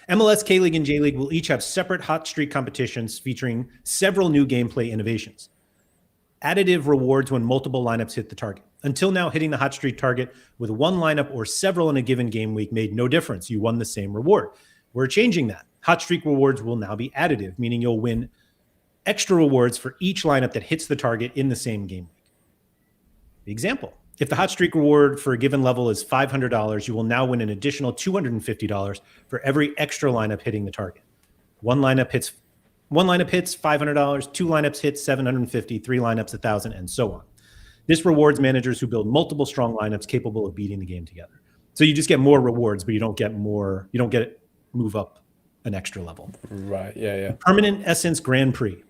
MLS, K-League, and J-League will each have separate hot streak competitions featuring several new gameplay innovations. Additive rewards when multiple lineups hit the target. Until now, hitting the hot streak target with 1 lineup or several in a given game week made no difference. You won the same reward. We're changing that. Hot streak rewards will now be additive, meaning you'll win extra rewards for each lineup that hits the target in the same game week. The example. If the hot streak reward for a given level is $500, you will now win an additional $250 for every extra lineup hitting the target. One lineup hits $500, 2 lineups hit $750, 3 lineups $1,000, and so on. This rewards managers who build multiple strong lineups capable of beating the game together. So you just get more rewards, but you don't get move up an extra level. Right. Yeah. Permanent Essence Grand Prix.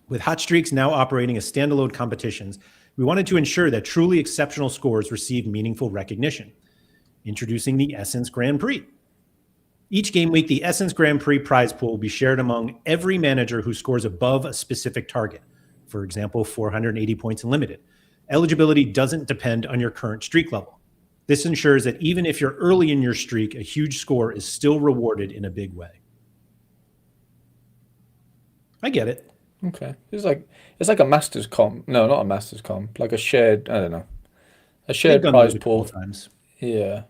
With hot streaks now operating as standalone competitions, we wanted to ensure that truly exceptional scores receive meaningful recognition, introducing the Essence Grand Prix. Each game week, the Essence Grand Prix prize pool will be shared among every manager who scores above a specific target. For example, 480 points unlimited. Eligibility doesn't depend on your current streak level. This ensures that even if you're early in your streak, a huge score is still rewarded in a big way. I get it. Okay. It's like a Masters comp. No, not a Masters comp. Like a shared, I don't know. A shared They've done prize those a couple pool. times. Yeah.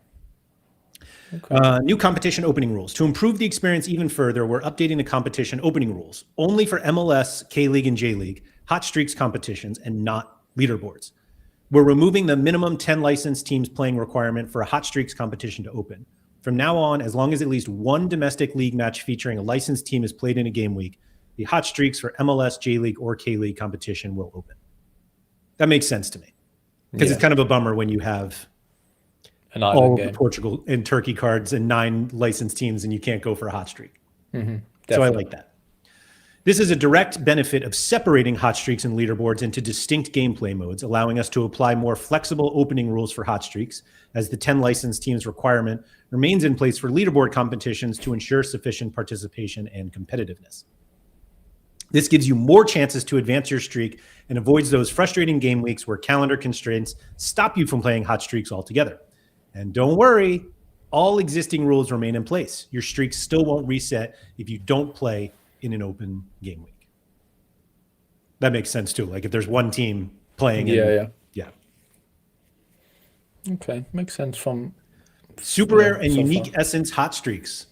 Okay. New competition opening rules. To improve the experience even further, we're updating the competition opening rules only for MLS, K-League, and J-League, hot streaks competitions, and not leaderboards. We're removing the minimum 10 licensed teams playing requirement for a hot streaks competition to open. From now on, as long as at least one domestic league match featuring a licensed team is played in a game week, the hot streaks for MLS, J-League, or K-League competition will open. That makes sense to me. Because it's kind of a bummer when you have An all island of game. the Portugal and Turkey cards and 9 licensed teams and you can't go for a hot streak. So I like that. This is a direct benefit of separating hot streaks and leaderboards into distinct gameplay modes, allowing us to apply more flexible opening rules for hot streaks, as the 10 licensed teams requirement remains in place for leaderboard competitions to ensure sufficient participation and competitiveness. This gives you more chances to advance your streak and avoids those frustrating game weeks where calendar constraints stop you from playing hot streaks altogether. And don't worry, all existing rules remain in place. Your streak still won't reset if you don't play in an open game week. That makes sense too. Like if there's one team playing. Yeah. Yeah. Okay. Makes sense from Super rare and so unique far. Essence hot streaks.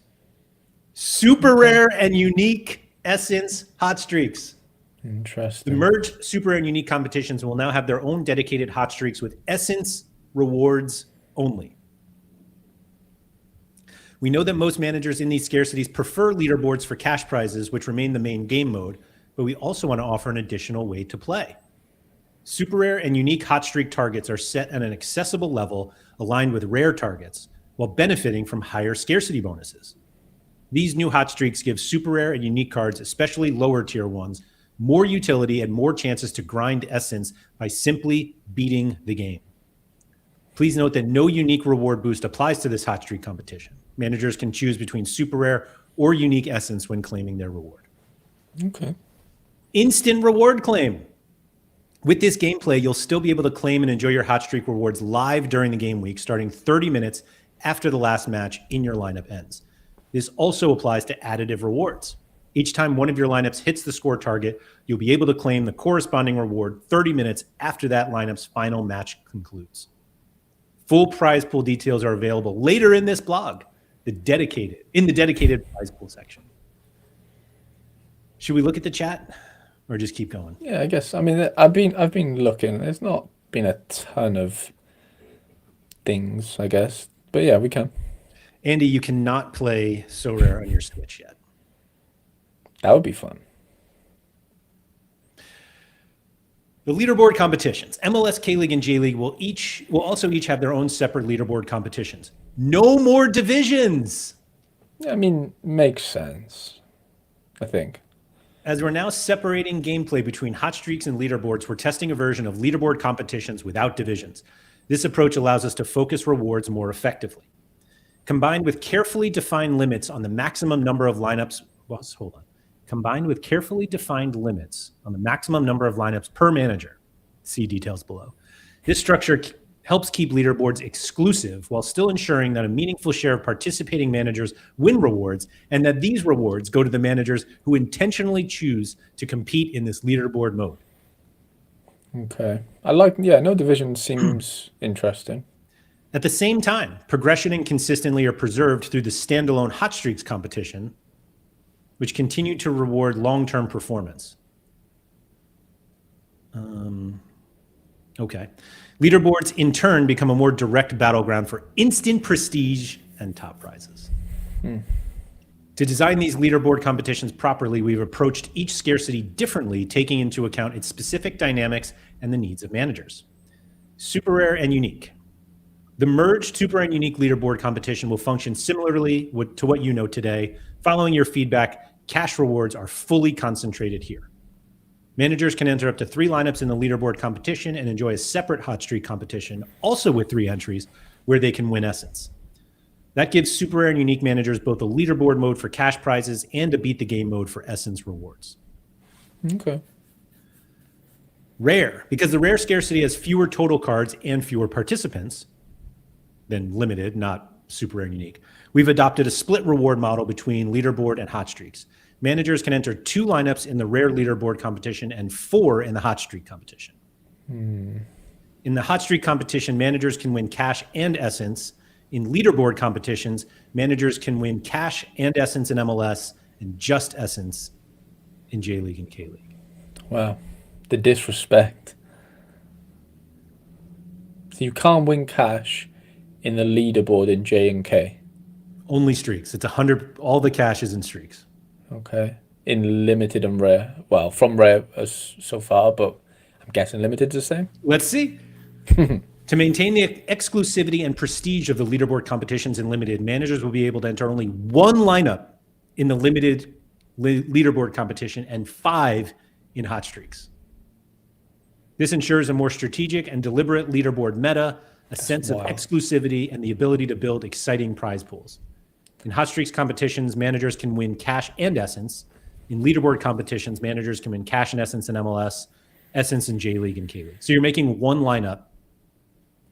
Super rare and unique Essence hot streaks. The Interesting. merged super rare and unique competitions will now have their own dedicated hot streaks with Essence rewards only. We know that most managers in these scarcities prefer leaderboards for cash prizes, which remain the main game mode, but we also want to offer an additional way to play. Super rare and unique hot streak targets are set at an accessible level aligned with rare targets, while benefiting from higher scarcity bonuses. These new hot streaks give super rare and unique cards, especially lower tier ones, more utility and more chances to grind Essence by simply beating the game. Please note that no unique reward boost applies to this hot streak competition. Managers can choose between super rare or unique Essence when claiming their reward. Okay. Instant reward claim. With this gameplay, you'll still be able to claim and enjoy your hot streak rewards live during the game week, starting 30 minutes after the last match in your lineup ends. This also applies to additive rewards. Each time one of your lineups hits the score target, you'll be able to claim the corresponding reward 30 minutes after that lineup's final match concludes. Full prize pool details are available later in this blog, the dedicated prize pool section. Should we look at the chat or just keep going? Yeah, I guess. I mean, I've been looking. There's not been a ton of things, I guess. But yeah, we can. Andy, you cannot play So Rare on your Switch yet. That would be fun. The leaderboard competitions, MLS, K-League, and J-League will also each have their own separate leaderboard competitions. No more divisions. Yeah, I mean, makes sense, I think. As we're now separating gameplay between hot streaks and leaderboards, we're testing a version of leaderboard competitions without divisions. This approach allows us to focus rewards more effectively. Combined with carefully defined limits on the maximum number of lineups, combined with carefully defined limits on the maximum number of lineups per manager, see details below. This structure helps keep leaderboards exclusive while still ensuring that a meaningful share of participating managers win rewards and that these rewards go to the managers who intentionally choose to compete in this leaderboard mode. Okay. No division seems interesting. At the same time, progression and consistency are preserved through the standalone hot streaks competition, which continue to reward long-term performance. Okay. Leaderboards, in turn, become a more direct battleground for instant prestige and top prizes. To design these leaderboard competitions properly, we've approached each scarcity differently, taking into account its specific dynamics and the needs of managers. Super rare and unique. The merged super and unique leaderboard competition will function similarly to what you know today. Following your feedback, cash rewards are fully concentrated here. Managers can enter up to 3 lineups in the leaderboard competition and enjoy a separate hot streak competition, also with 3 entries, where they can win essence. That gives super rare and unique managers both a leaderboard mode for cash prizes and a beat the game mode for essence rewards. Okay. Rare, because the rare scarcity has fewer total cards and fewer participants than limited, not super rare and unique. We've adopted a split reward model between leaderboard and hot streaks. Managers can enter 2 lineups in the rare leaderboard competition and 4 in the hot streak competition. In the hot streak competition, managers can win cash and essence. In leaderboard competitions, managers can win cash and essence in MLS and just essence in J League and K League. Wow. The disrespect. So you can't win cash in the leaderboard in J and K. Only streaks. It's 100. All the cash is in streaks. Okay. In limited and rare. Well, from rare as so far, but I'm guessing limited's the same. Let's see. To maintain the exclusivity and prestige of the leaderboard competitions in limited, managers will be able to enter only 1 lineup in the limited leaderboard competition and 5 in hot streaks. This ensures a more strategic and deliberate leaderboard meta, a sense of exclusivity, and the ability to build exciting prize pools. In hot streaks competitions, managers can win cash and essence. In leaderboard competitions, managers can win cash and essence in MLS, essence in J League and K League. So you're making 1 lineup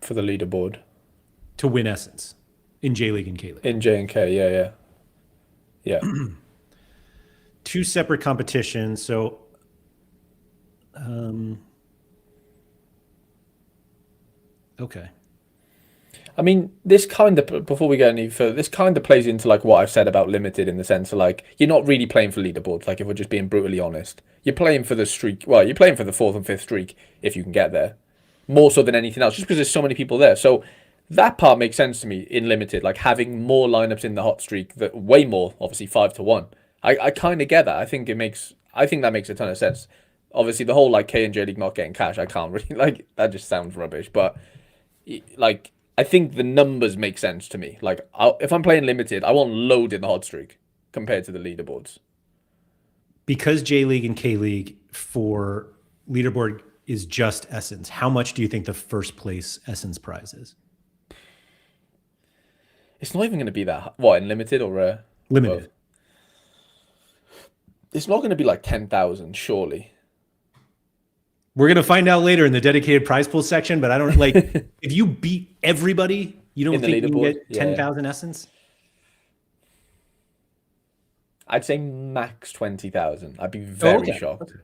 For the leaderboard. to win essence in J League and K League. In J and K, yeah. Yeah. 2 separate competitions. So, okay. I mean, this kind of, before we go any further, this kind of plays into like what I've said about limited, in the sense of like, you're not really playing for leaderboards. Like, if we're just being brutally honest, you're playing for the streak. Well, you're playing for the 4th and 5th streak if you can get there, more so than anything else, just because there's so many people there. So that part makes sense to me in limited, like having more lineups in the hot streak, that way more, obviously 5-1. I kind of get that. I think that makes a ton of sense. Obviously, the whole like K and J League not getting cash, I can't really like that. Just sounds rubbish. But like, I think the numbers make sense to me. Like, if I'm playing limited, I want load in the hot streak compared to the leaderboards. Because J League and K League for leaderboard is just essence, how much do you think the first place essence prize is? It's not even going to be that. What, in limited or rare? Limited. Both. It's not going to be like 10,000, surely. We're going to find out later in the dedicated prize pool section, but I don't like if you beat everybody, you don't think you can get 10,000 essence? I'd say max 20,000. I'd be very shocked. Okay.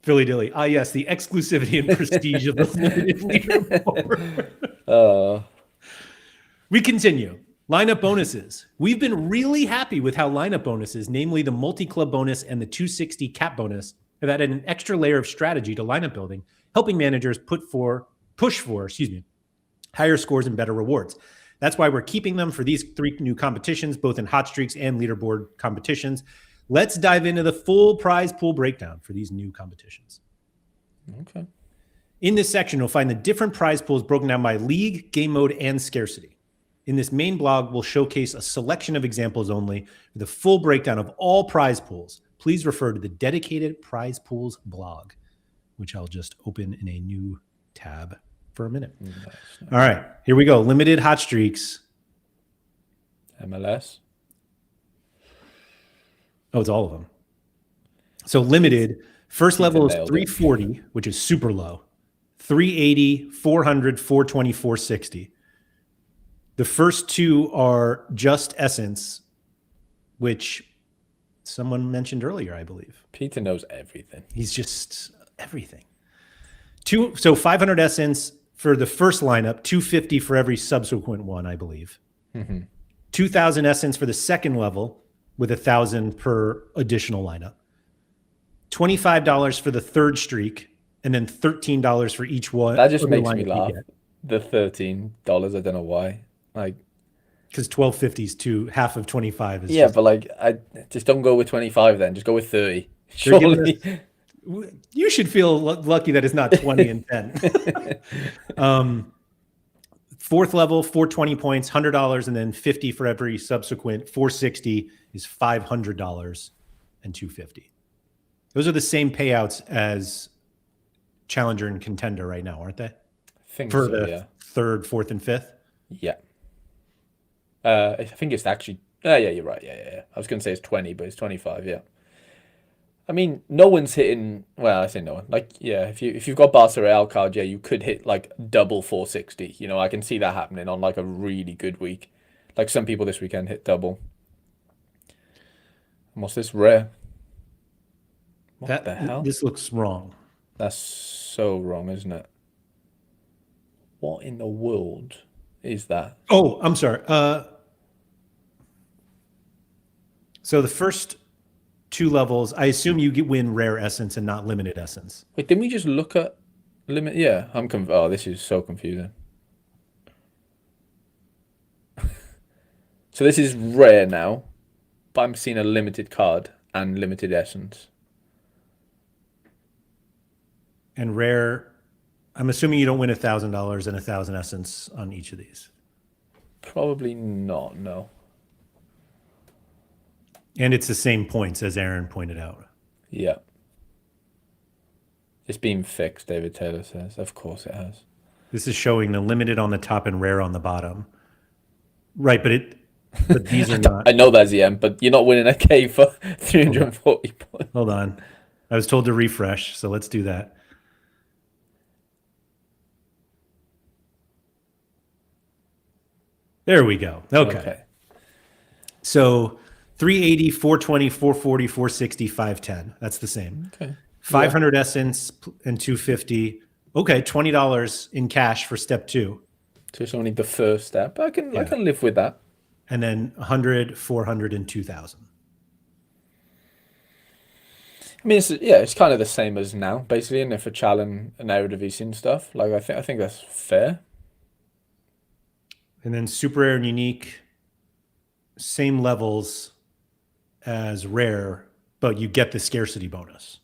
Philly Dilly. Ah, yes, the exclusivity and prestige of the limited leaderboard. We continue. Lineup bonuses. We've been really happy with how lineup bonuses, namely the multi-club bonus and the 260 cap bonus, have added an extra layer of strategy to lineup building, helping managers push for higher scores and better rewards. That's why we're keeping them for these 3 new competitions, both in hot streaks and leaderboard competitions. Let's dive into the full prize pool breakdown for these new competitions. Okay. In this section, you'll find the different prize pools broken down by league, game mode, and scarcity. In this main blog, we'll showcase a selection of examples only. For the full breakdown of all prize pools, please refer to the dedicated prize pools blog, which I'll just open in a new tab for a minute. Nice. All right, here we go. Limited hot streaks. MLS. Oh, it's all of them. So limited, first level is 340, which is super low. 380, 400, 420, 460. The first 2 are just essence, which someone mentioned earlier, I believe. Peter knows everything. He's just everything. So 500 essence for the first lineup, 250 for every subsequent one, I believe. 2,000 essence for the second level, with 1,000 per additional lineup. $25 for the third streak, and then $13 for each one. That just makes me laugh. The $13, I don't know why. Like, because $12.50 is half of 25 is. Yeah, but like, I just don't go with 25 then. Just go with 30. Surely. You should feel lucky that it's not 20 and 10. Fourth level, 420 points, $100, and then 50 for every subsequent. 460 is $500 and 250. Those are the same payouts as Challenger and Contender right now, aren't they? I think For so, the yeah. third, fourth, and fifth? Yeah. I think it's actually. Yeah, you're right. Yeah. I was going to say it's 20, but it's 25. Yeah. I mean, no one's hitting. Well, I say no one. Like, yeah, if you've got Barca Real card, yeah, you could hit like double 460. You know, I can see that happening on like a really good week. Like some people this weekend hit double. And what's this rare? What the hell? This looks wrong. That's so wrong, isn't it? What in the world is that? Oh, I'm sorry. So the first two levels, I assume you win rare essence and not limited essence. Wait, didn't we just look at limit? Yeah, oh, this is so confusing. So this is rare now, but I'm seeing a limited card and limited essence. And rare, I'm assuming you don't win $1,000 and 1,000 essence on each of these. Probably not, no. And it's the same points as Aaron pointed out. Yeah. It's been fixed, David Taylor says. Of course it has. This is showing the limited on the top and rare on the bottom. Right, but these are not. I know that's the end, but you're not winning a K for 340 points. Hold on. I was told to refresh, so let's do that. There we go. Okay. So 380, 420, 440, 460, 510. That's the same. Okay. 500 essence and 250. Okay, $20 in cash for step 2. So it's only the first step. I can live with that. And then 100, 400, and 2,000. I mean, it's kind of the same as now, basically, and for Challenge and Eredivisie and stuff. Like I think that's fair. And then super rare and unique, same levels as rare, but you get the scarcity bonus.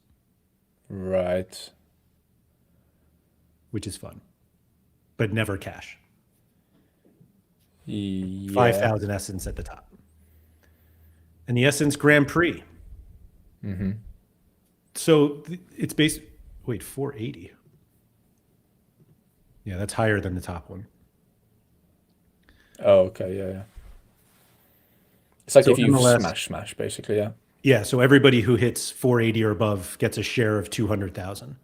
Right. Which is fun, but never cash. Yeah. 5,000 essence at the top. And the Essence Grand Prix. Mm-hmm. So it's based. Wait, 480. Yeah, that's higher than the top one. Oh, okay, yeah. It's like So if you MLS smash, basically, yeah. Yeah, so everybody who hits 480 or above gets a share of 200,000.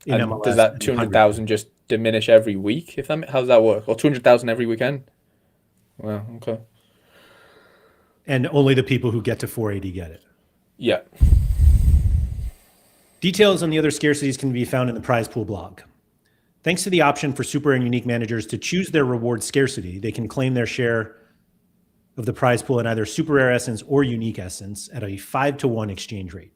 And MLS does that and 200,000 just diminish every week? How does that work? Or 200,000 every weekend? Well, okay. And only the people who get to 480 get it. Yeah. Details on the other scarcities can be found in the prize pool blog. Thanks to the option for super and unique managers to choose their reward scarcity, they can claim their share of the prize pool in either super rare essence or unique essence at a 5-to-1 exchange rate.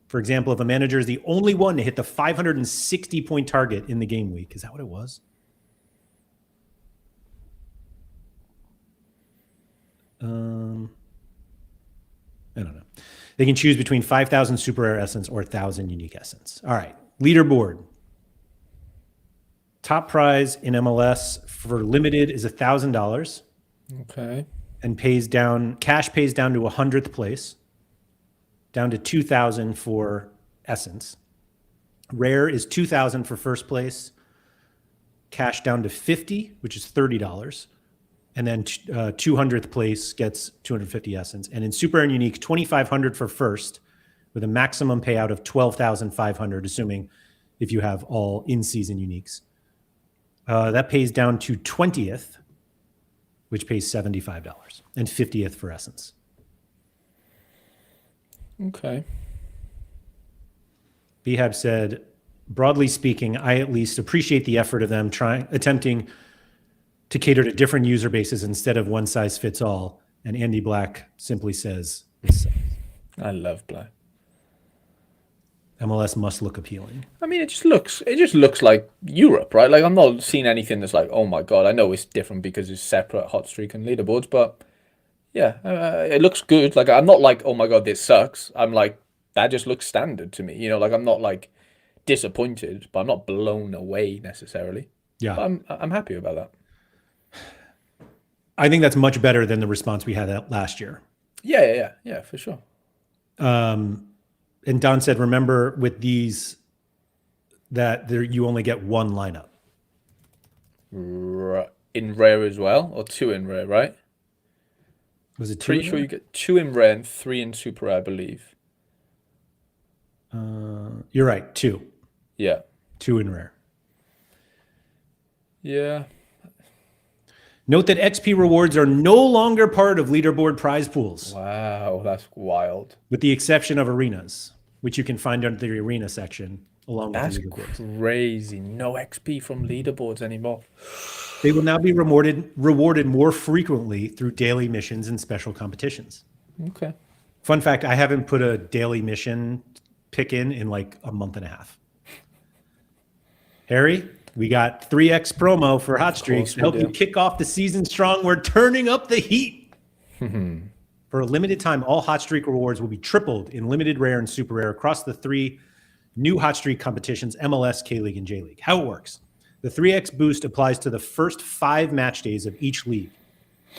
For example, if a manager is the only one to hit the 560-point target in the game week, is that what it was? I don't know. They can choose between 5,000 super rare essence or 1,000 unique essence. All right, leaderboard. Top prize in MLS for limited is $1,000. Okay. And cash pays down to 100th place, down to 2,000 for essence. Rare is 2,000 for first place, cash down to 50, which is $30. And then 200th place gets 250 essence. And in super and unique, 2,500 for first, with a maximum payout of 12,500, assuming if you have all in-season uniques. That pays down to 20th, which pays $75, and 50th for essence. Okay. Behab said, broadly speaking, I at least appreciate the effort of them attempting to cater to different user bases instead of one size fits all. And Andy Black simply says, I love Black. MLS must look appealing. I mean, it just looks like Europe, right? Like I'm not seeing anything that's like, oh my God, I know it's different because it's separate hot streak and leaderboards, but yeah, it looks good. Like I'm not like, oh my God, this sucks. I'm like, that just looks standard to me. You know, like I'm not like disappointed, but I'm not blown away necessarily. Yeah, but I'm happy about that. I think that's much better than the response we had last year. Yeah, for sure. And Don said, remember with these that you only get one lineup. In rare as well, or 2 in rare, right? Was it 2? Pretty sure you get 2 in rare and 3 in super rare, I believe. You're right, 2. Yeah. 2 in rare. Yeah. Note that XP rewards are no longer part of leaderboard prize pools. Wow, that's wild. With the exception of arenas, which you can find under the arena section along with That's the leaderboards. crazy. No XP from leaderboards anymore. They will now be rewarded more frequently through daily missions and special competitions. Okay. Fun fact, I haven't put a daily mission pick in like a month and a half. Harry, we got 3x promo for Hot Streaks to help you kick off the season strong. We're turning up the heat. For a limited time, all Hot Streak rewards will be tripled in limited rare and super rare across the 3 new Hot Streak competitions, MLS, K-League, and J-League. How it works. The 3x boost applies to the first 5 match days of each league.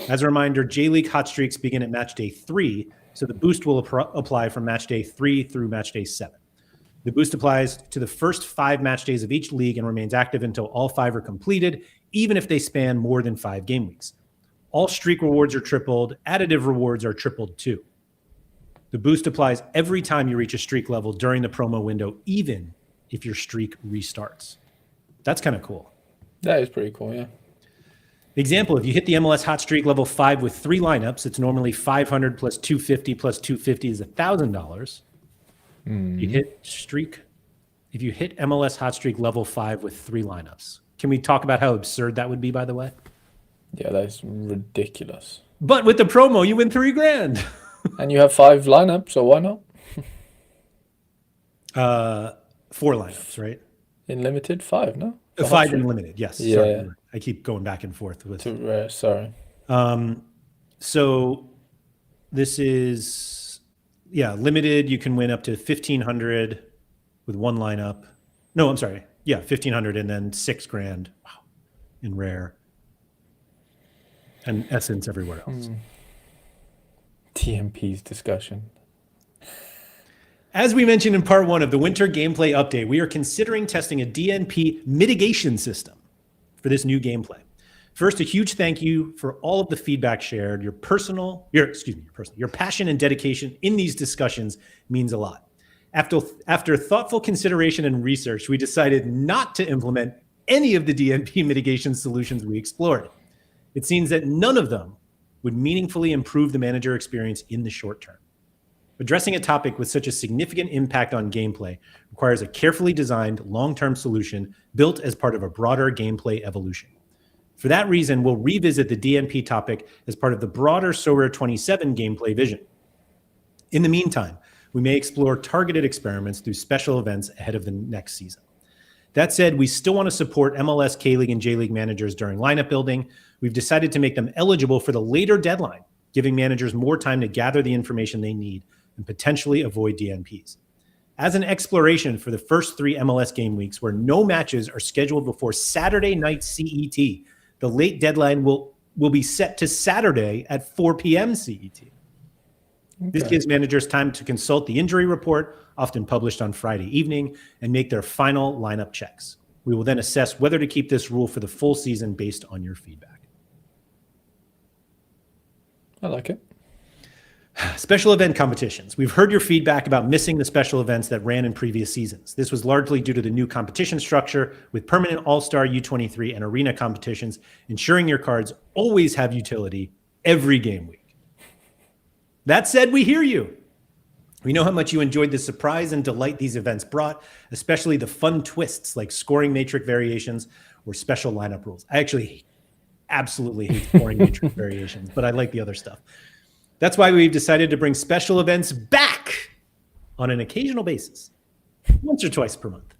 As a reminder, J-League Hot Streaks begin at match day 3, so the boost will apply from match day 3 through match day 7. The boost applies to the first 5 match days of each league and remains active until all 5 are completed, even if they span more than 5 game weeks. All streak rewards are tripled. Additive rewards are tripled too. The boost applies every time you reach a streak level during the promo window, even if your streak restarts. That's kind of cool. That is pretty cool, yeah. Example, if you hit the MLS Hot Streak level 5 with 3 lineups, it's normally 500 plus 250 plus 250 is $1,000. If you hit MLS Hot Streak level 5 with 3 lineups. Can we talk about how absurd that would be, by the way? Yeah, that is ridiculous. But with the promo, you win $3,000. And you have 5 lineups, so why not? 4 lineups, right? In limited, 5, no? 5 in limited, yes. Yeah. Sorry, I keep going back and forth with. Sorry. So this is, limited. You can win up to 1,500 with 1 lineup. No, I'm sorry. Yeah, 1,500 and then $6,000 in rare. And Essence everywhere else. TMP's discussion. As we mentioned in part 1 of the winter gameplay update, we are considering testing a DNP mitigation system for this new gameplay. First, a huge thank you for all of the feedback shared. Your passion and dedication in these discussions means a lot. After thoughtful consideration and research, we decided not to implement any of the DNP mitigation solutions we explored. It seems that none of them would meaningfully improve the manager experience in the short term. Addressing a topic with such a significant impact on gameplay requires a carefully designed long-term solution built as part of a broader gameplay evolution. For that reason, we'll revisit the DNP topic as part of the broader Sorare 27 gameplay vision. In the meantime, we may explore targeted experiments through special events ahead of the next season. That said, we still want to support MLS, K-League, and J-League managers during lineup building. We've decided to make them eligible for the later deadline, giving managers more time to gather the information they need and potentially avoid DNPs. As an exploration for the first 3 MLS game weeks where no matches are scheduled before Saturday night CET, the late deadline will be set to Saturday at 4 p.m. CET. Okay. This gives managers time to consult the injury report, often published on Friday evening, and make their final lineup checks. We will then assess whether to keep this rule for the full season based on your feedback. I like it. Special event competitions. We've heard your feedback about missing the special events that ran in previous seasons. This was largely due to the new competition structure with permanent All-Star U23 and arena competitions, ensuring your cards always have utility every game week. That said, we hear you. We know how much you enjoyed the surprise and delight these events brought, especially the fun twists like scoring matrix variations or special lineup rules. I actually absolutely hate scoring matrix variations, but I like the other stuff. That's why we've decided to bring special events back on an occasional basis, once or twice per month.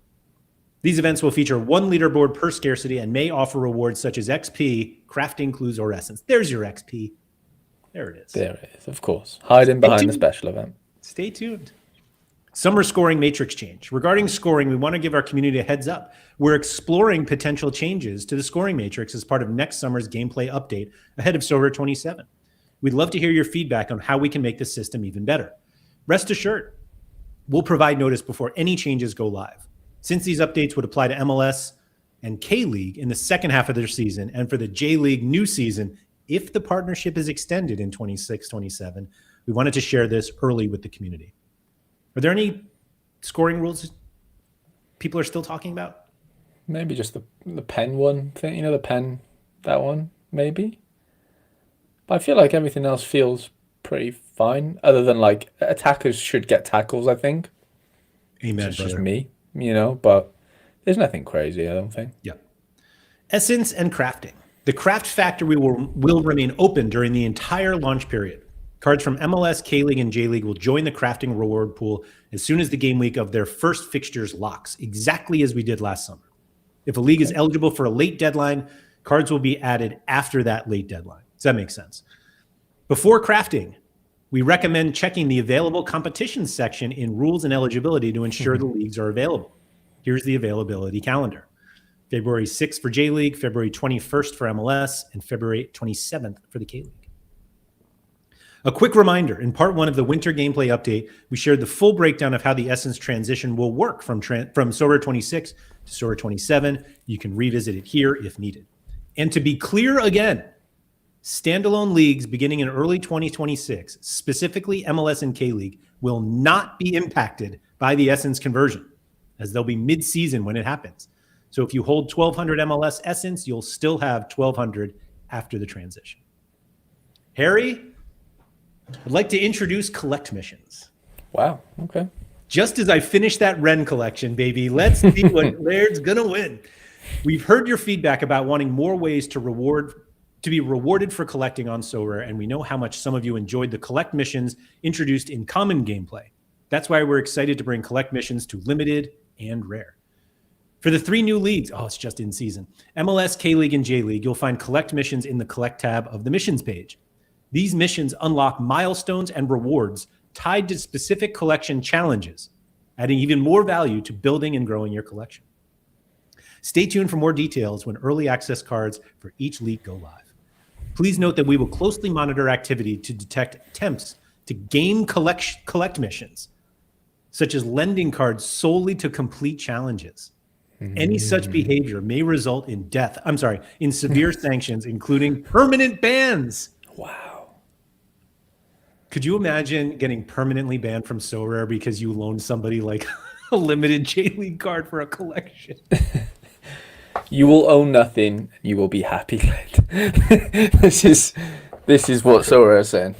These events will feature 1 leaderboard per scarcity and may offer rewards such as XP, crafting clues, or essence. There's your XP. There it is. There it is, of course. Hiding behind the special event. Stay tuned. Summer scoring matrix change. Regarding scoring, we want to give our community a heads up. We're exploring potential changes to the scoring matrix as part of next summer's gameplay update ahead of Sorare 27. We'd love to hear your feedback on how we can make the system even better. Rest assured, we'll provide notice before any changes go live. Since these updates would apply to MLS and K-League in the second half of their season, and for the J-League new season, if the partnership is extended in 26-27, we wanted to share this early with the community. Are there any scoring rules people are still talking about? Maybe just the pen one thing, you know, the pen, that one, maybe. But I feel like everything else feels pretty fine, other than like attackers should get tackles, I think. Amen, It's brother. just me, you know, but there's nothing crazy, I don't think. Yeah. Essence and crafting. The craft factory will remain open during the entire launch period. Cards from MLS, K-League, and J-League will join the crafting reward pool as soon as the game week of their first fixtures locks, exactly as we did last summer. If a league is eligible for a late deadline, cards will be added after that late deadline. Does that make sense? Before crafting, we recommend checking the available competitions section in rules and eligibility to ensure the leagues are available. Here's the availability calendar. February 6th for J-League, February 21st for MLS, and February 27th for the K-League. A quick reminder, in part one of the winter gameplay update, we shared the full breakdown of how the Essence transition will work from Sorare 26 to Sorare 27. You can revisit it here if needed. And to be clear again, standalone leagues beginning in early 2026, specifically MLS and K-League, will not be impacted by the Essence conversion, as they'll be mid-season when it happens. So if you hold 1,200 MLS Essence, you'll still have 1,200 after the transition. Harry, I'd like to introduce collect missions. Wow, okay. Just as I finish that Ren collection, baby, let's see what Laird's gonna win. We've heard your feedback about wanting more ways to be rewarded for collecting on Sorare, and we know how much some of you enjoyed the collect missions introduced in common gameplay. That's why we're excited to bring collect missions to limited and rare. For the 3 new leagues, it's just in season, MLS, K-League, and J-League, you'll find collect missions in the collect tab of the missions page. These missions unlock milestones and rewards tied to specific collection challenges, adding even more value to building and growing your collection. Stay tuned for more details when early access cards for each league go live. Please note that we will closely monitor activity to detect attempts to game collect missions, such as lending cards solely to complete challenges. Any such behavior may result in in severe sanctions, including permanent bans. Wow. Could you imagine getting permanently banned from Sorare because you loaned somebody like a limited J-League card for a collection? You will own nothing. You will be happy. This is what Sorare is saying.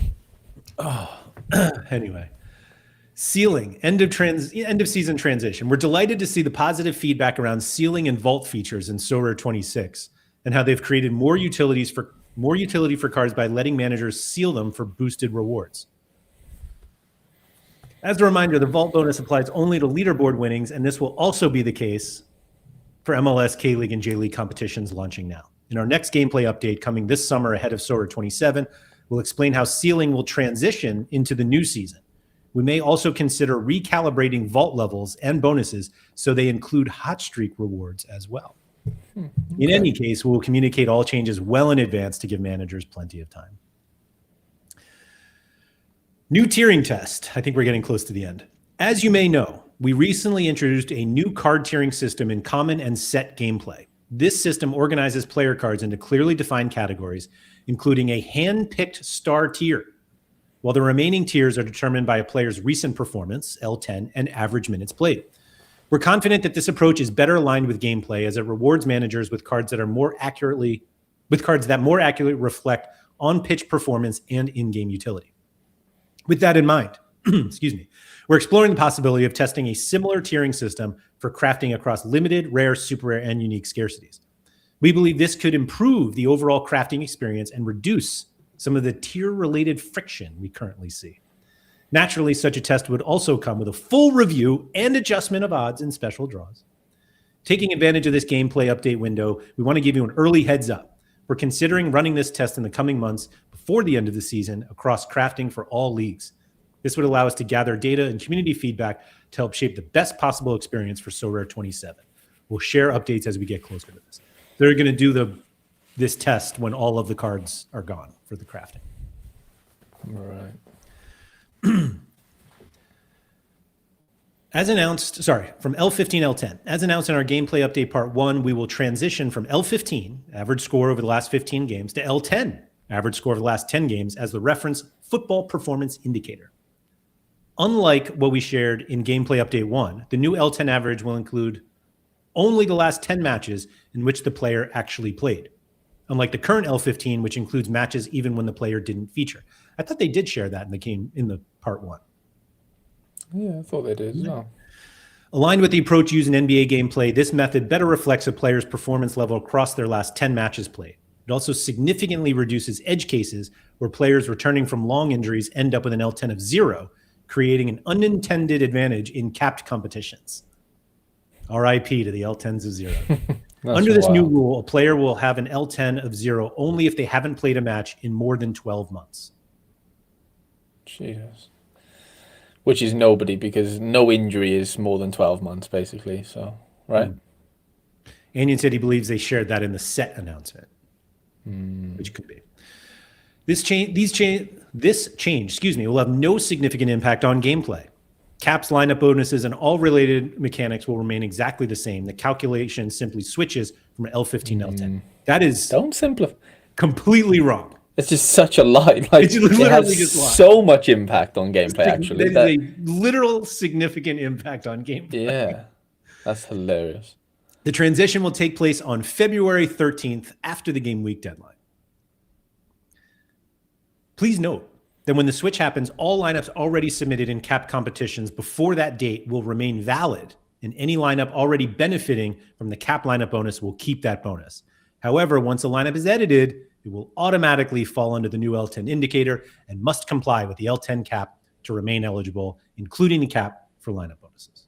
Anyway, sealing, end of season transition. We're delighted to see the positive feedback around sealing and vault features in Sorare 26 and how they've created more utility for cards by letting managers seal them for boosted rewards. As a reminder, the vault bonus applies only to leaderboard winnings, and this will also be the case for MLS, K-League, and J-League competitions launching now. In our next gameplay update coming this summer ahead of Sorare 27, we'll explain how sealing will transition into the new season. We may also consider recalibrating vault levels and bonuses so they include hot streak rewards as well. Okay. In any case, we'll communicate all changes well in advance to give managers plenty of time. New tiering test. I think we're getting close to the end. As you may know, we recently introduced a new card tiering system in common and set gameplay. This system organizes player cards into clearly defined categories, including a hand-picked star tier, while the remaining tiers are determined by a player's recent performance, L10, and average minutes played. We're confident that this approach is better aligned with gameplay as it rewards managers with cards that more accurately reflect on-pitch performance and in-game utility. With that in mind, we're exploring the possibility of testing a similar tiering system for crafting across limited, rare, super rare, and unique scarcities. We believe this could improve the overall crafting experience and reduce some of the tier-related friction we currently see. Naturally, such a test would also come with a full review and adjustment of odds in special draws. Taking advantage of this gameplay update window, we want to give you an early heads up. We're considering running this test in the coming months before the end of the season across crafting for all leagues. This would allow us to gather data and community feedback to help shape the best possible experience for Sorare 27. We'll share updates as we get closer to this. They're going to do this test when all of the cards are gone for the crafting. All right. As announced, from L15, L10. As announced in our gameplay update part 1, we will transition from L15, average score over the last 15 games, to L10, average score over the last 10 games, as the reference football performance indicator. Unlike what we shared in gameplay update 1, the new L10 average will include only the last 10 matches in which the player actually played, unlike the current L15, which includes matches even when the player didn't feature. I thought they did share that in the part 1. Yeah, I thought they did as well. Aligned with the approach used in NBA gameplay, this method better reflects a player's performance level across their last 10 matches played. It also significantly reduces edge cases where players returning from long injuries end up with an L10 of 0, creating an unintended advantage in capped competitions. RIP to the L10s of 0. Under this new rule, a player will have an L10 of 0 only if they haven't played a match in more than 12 months. Jesus. Which is nobody, because no injury is more than 12 months, basically. So, right? Anion said he believes they shared that in the set announcement, which could be. This change, will have no significant impact on gameplay. Caps, lineup bonuses, and all related mechanics will remain exactly the same. The calculation simply switches from L15 to L10. That is Don't simplify. Completely wrong. It's just such a lie. Like, it's literally it has just lie. So much impact on gameplay, actually. That is a literal significant impact on gameplay. Yeah, that's hilarious. The transition will take place on February 13th after the game week deadline. Please note that when the switch happens, all lineups already submitted in cap competitions before that date will remain valid, and any lineup already benefiting from the cap lineup bonus will keep that bonus. However, once a lineup is edited, it will automatically fall under the new L10 indicator and must comply with the L10 cap to remain eligible, including the cap for lineup bonuses.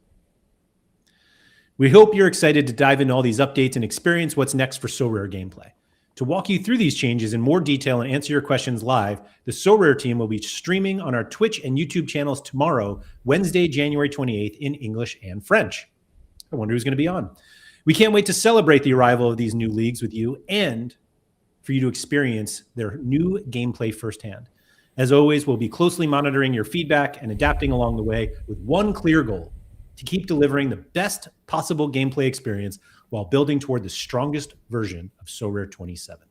We hope you're excited to dive into all these updates and experience what's next for Sorare gameplay. To walk you through these changes in more detail and answer your questions live, the Sorare team will be streaming on our Twitch and YouTube channels tomorrow, Wednesday, January 28th, in English and French. I wonder who's going to be on. We can't wait to celebrate the arrival of these new leagues with you and for you to experience their new gameplay firsthand. As always, we'll be closely monitoring your feedback and adapting along the way with one clear goal: to keep delivering the best possible gameplay experience while building toward the strongest version of Sorare 27.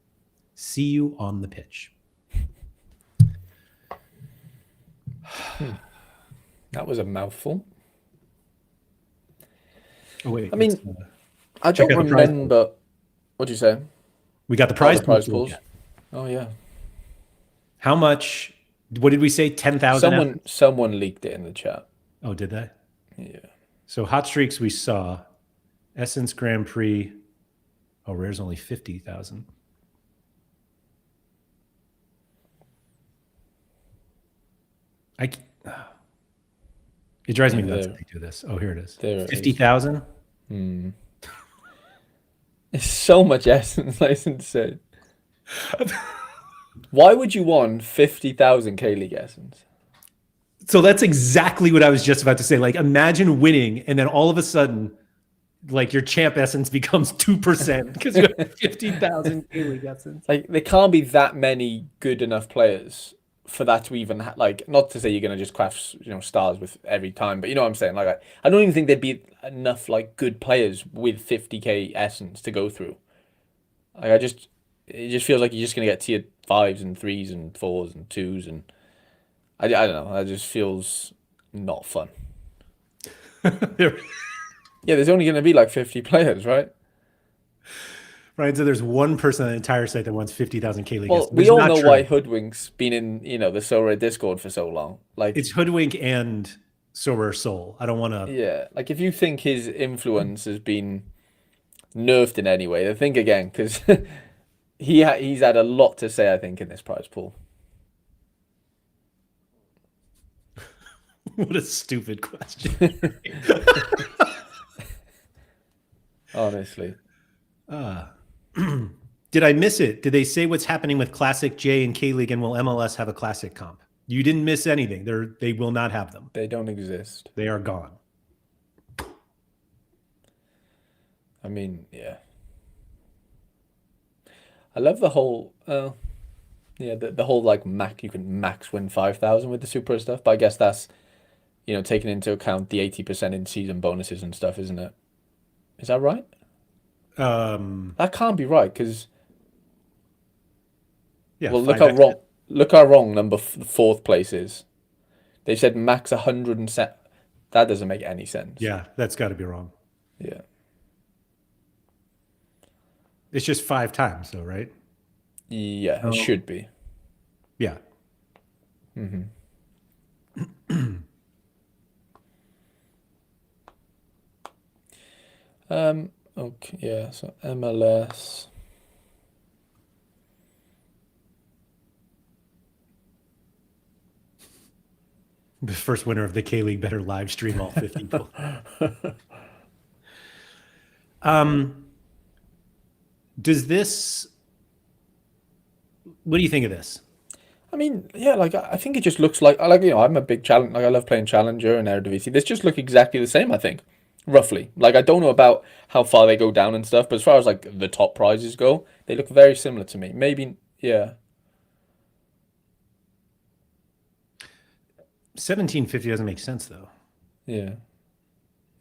See you on the pitch. That was a mouthful. Oh, wait. I mean, I don't remember. What did you say? We got the prize pools. Oh, yeah. How much? What did we say? 10,000? Someone leaked it in the chat. Oh, did they? Yeah. So hot streaks we saw. Essence Grand Prix. Oh, Rare's only 50,000. It drives me nuts that they do this. Oh, here it is. 50,000? It's so much essence. That's insane. Why would you want 50,000 K-League essence? So that's exactly what I was just about to say. Like, imagine winning, and then all of a sudden, like, your champ essence becomes 2% because you have 50,000 K-League essence. Like, there can't be that many good enough players for that to even like, not to say you're gonna just craft stars with every time, but you know what I'm saying. Like, I don't even think there'd be enough like good players with 50k essence to go through. Like, it just feels like you're just gonna get tier 5s and 3s and 4s and 2s, and I don't know. That just feels not fun. Yeah, there's only gonna be like 50 players, right? Right, so there's one person on the entire site that wants 50,000 K-League. Well, we all know why Hoodwink's been in, the Sorare Discord for so long. Like, it's Hoodwink and Sorare Soul. I don't want to. Yeah, like, if you think his influence has been nerfed in any way, then think again, because he's had a lot to say, I think, in this prize pool. What a stupid question. Honestly. Did I miss it? Did they say what's happening with Classic J and K-League, and will MLS have a Classic comp? You didn't miss anything. They will not have them. They don't exist. They are gone. I mean, yeah. I love the whole, the whole like you can max win 5,000 with the super stuff. But I guess that's, taking into account the 80% in season bonuses and stuff, isn't it? Is that right? Um, That can't be right because yeah, well, five X. look how wrong fourth place is. They said max 100 and set. That doesn't make any sense. Yeah, that's got to be wrong. Yeah. It's just 5 times, though, right? Yeah, it Oh. should be. Yeah. Okay, yeah, so MLS. The first winner of the K League better live stream all 50 people. Does this? What do you think of this? I mean, yeah, like I think it just looks like I'm a big challenge. Like I love playing Challenger and Eredivisie. This just look exactly the same. I think, roughly. Like I don't know about how far they go down and stuff, but as far as like the top prizes go, they look very similar to me. Maybe, yeah. 1750 doesn't make sense though, Yeah.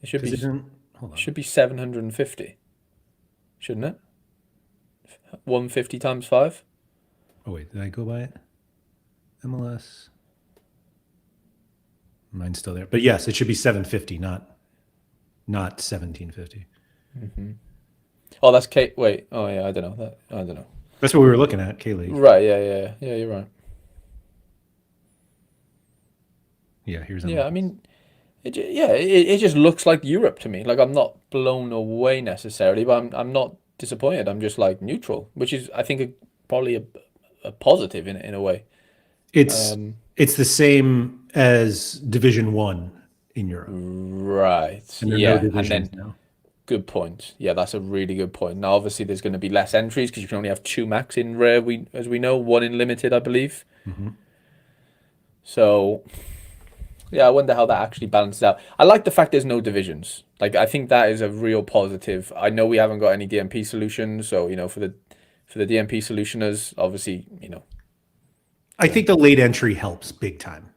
It because it doesn't. Hold on. should be 750, shouldn't it? 150 times 5. Oh wait, did I go by it? MLS. Mine's still there, but yes, it should be 750, not 1750. Oh, that's K. Wait. Oh yeah, I don't know that. I don't know. That's what we were looking at, K League. Right. Yeah. You're right. Yeah, here's Yeah. I MLS. mean, it just looks like Europe to me. Like I'm not blown away necessarily, but I'm not disappointed. I'm just like neutral, which is I think probably a positive in a way. It's it's the same as Division One in Europe, Right. and there are no Yeah. And divisions then now. good point. Yeah, that's a really good point. Now, obviously, there's going to be less entries because you can only have 2 max in rare. As we know, 1 in limited, I believe. Hmm. So yeah, I wonder how that actually balances out. I like the fact there's no divisions. Like I think that is a real positive. I know we haven't got any DMP solutions, so for the DMP solutioners, obviously, I think the late entry helps big time.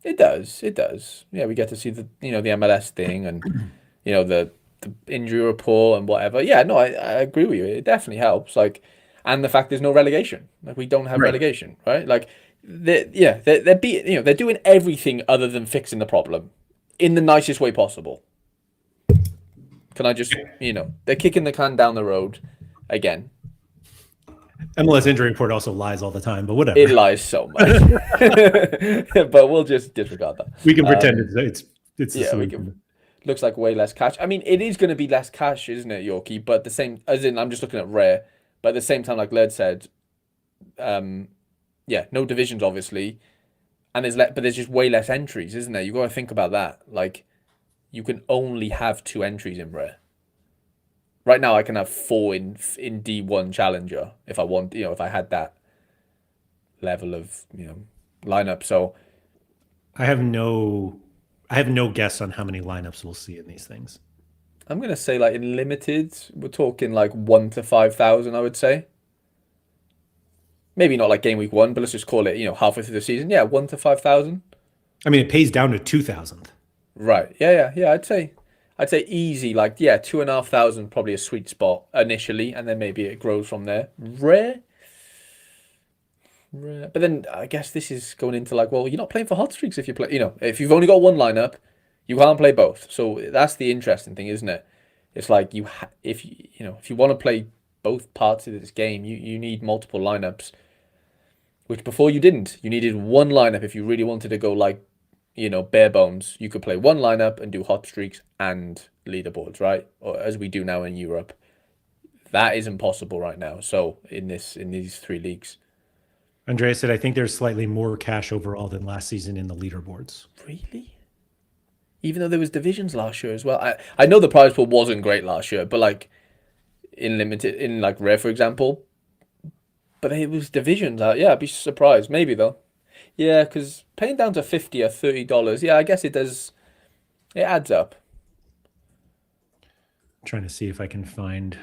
it does. It does. Yeah, we get to see the MLS thing and the injury report and whatever. Yeah, no, I agree with you. It definitely helps. Like, and the fact there's no relegation. Like we don't have Right. relegation, right? Like they're they're doing everything other than fixing the problem in the nicest way possible. Can I just, they're kicking the can down the road again. MLS injury report also lies all the time, but whatever. It lies so much, but we'll just disregard that. We can pretend it's the Yeah, we solution. can. Looks like way less cash. I mean, it is going to be less cash, isn't it, Yorkie? But the same, as in, I'm just looking at rare. But at the same time, like Laird said, yeah, no divisions, obviously, and but there's just way less entries, isn't there? You got to think about that. Like, you can only have 2 entries in rare. Right now, I can have 4 in D1 Challenger if I want. If I had that level of lineup. So I have no guess on how many lineups we'll see in these things. I'm gonna say like in limited, we're talking like 1 to 5,000. I would say. Maybe not like game week 1, but let's just call it halfway through the season. Yeah, 1 to 5,000. I mean, it pays down to 2,000. Right. Yeah. I'd say easy. Like 2,500 probably a sweet spot initially, and then maybe it grows from there. Rare. But then I guess this is going into like, well, you're not playing for hot streaks if you play. If you've only got one lineup, you can't play both. So that's the interesting thing, isn't it? It's like if you want to play both parts of this game, you need multiple lineups. Which before you didn't. You needed one lineup if you really wanted to go like, bare bones. You could play one lineup and do hot streaks and leaderboards, right? Or as we do now in Europe. That isn't possible right now. So in these 3 leagues. Andreas said, I think there's slightly more cash overall than last season in the leaderboards. Really? Even though there was divisions last year as well. I know the prize pool wasn't great last year, but like in limited, in like rare, for example. But it was divisions. Yeah, I'd be surprised. Maybe though. Yeah, because paying down to $50 or $30, yeah, I guess it does. It adds up. I'm trying to see if I can find.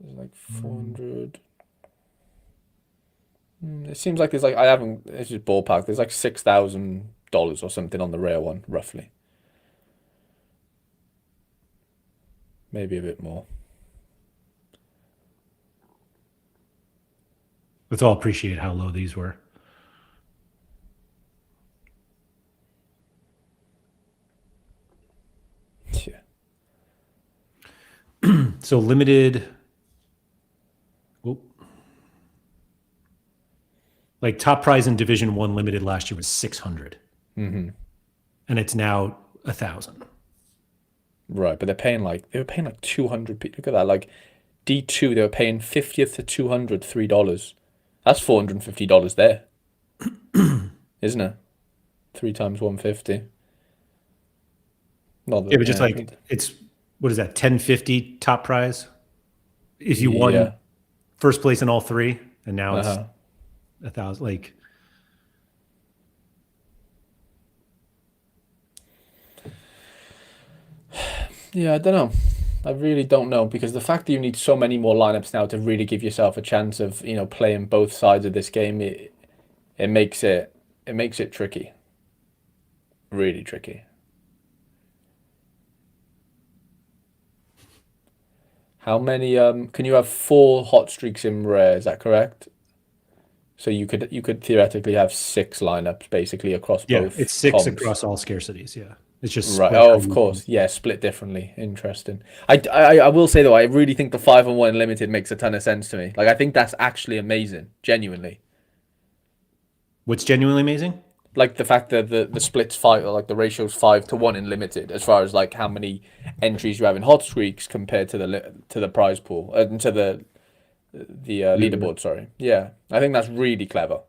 It's like 400. It seems like there's like I haven't. It's just ballpark. There's like $6,000 or something on the rare one, roughly. maybe a bit more. Let's all appreciate how low these were. Yeah. So limited, whoop. Like top prize in Division 1 limited last year was 600. Mm-hmm. And it's now 1,000. Right, but they were paying like 200. Look at that, like D2, they were paying 50th to 200, $3. That's $450 there, isn't it? 3 times 150. Not Yeah, that, but just yeah, like it's what is that, 1050 top prize? If you won yeah, first place in all three, and now it's uh-huh. 1,000. Like, Yeah, I don't know. I really don't know because the fact that you need so many more lineups now to really give yourself a chance of, playing both sides of this game, it makes it tricky. Really tricky. How many can you have 4 hot streaks in rare, is that correct? So you could theoretically have 6 lineups basically across yeah, it's both 6 comps. across all scarcities. Yeah, it's just Right. split Oh, how of you. course. Yeah, split differently. Interesting. I will say though, I really think the 5-on-1 limited makes a ton of sense to me. Like I think that's actually amazing, genuinely. What's genuinely amazing? Like the fact that the splits five, or like the ratio's 5-to-1 in limited, as far as like how many entries you have in hot streaks compared to the prize pool and to the Leaderboard. leaderboard. Sorry. Yeah, I think that's really clever.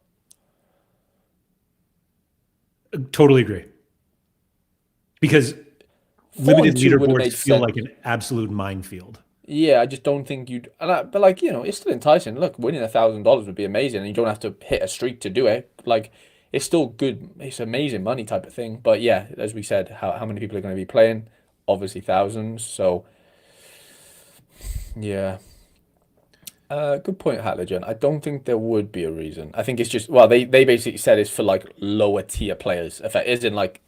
Totally agree. Because Four limited and two would have leaderboards made feel like sense. an absolute minefield. Yeah, I just don't think you'd. But like it's still enticing. Look, winning $1,000 would be amazing, and you don't have to hit a streak to do it. Like, it's still good. It's amazing money type of thing. But yeah, as we said, how many people are going to be playing? Obviously thousands. So yeah, good point, Hatligen. I don't think there would be a reason. I think it's just they basically said it's for like lower tier players. If it isn't like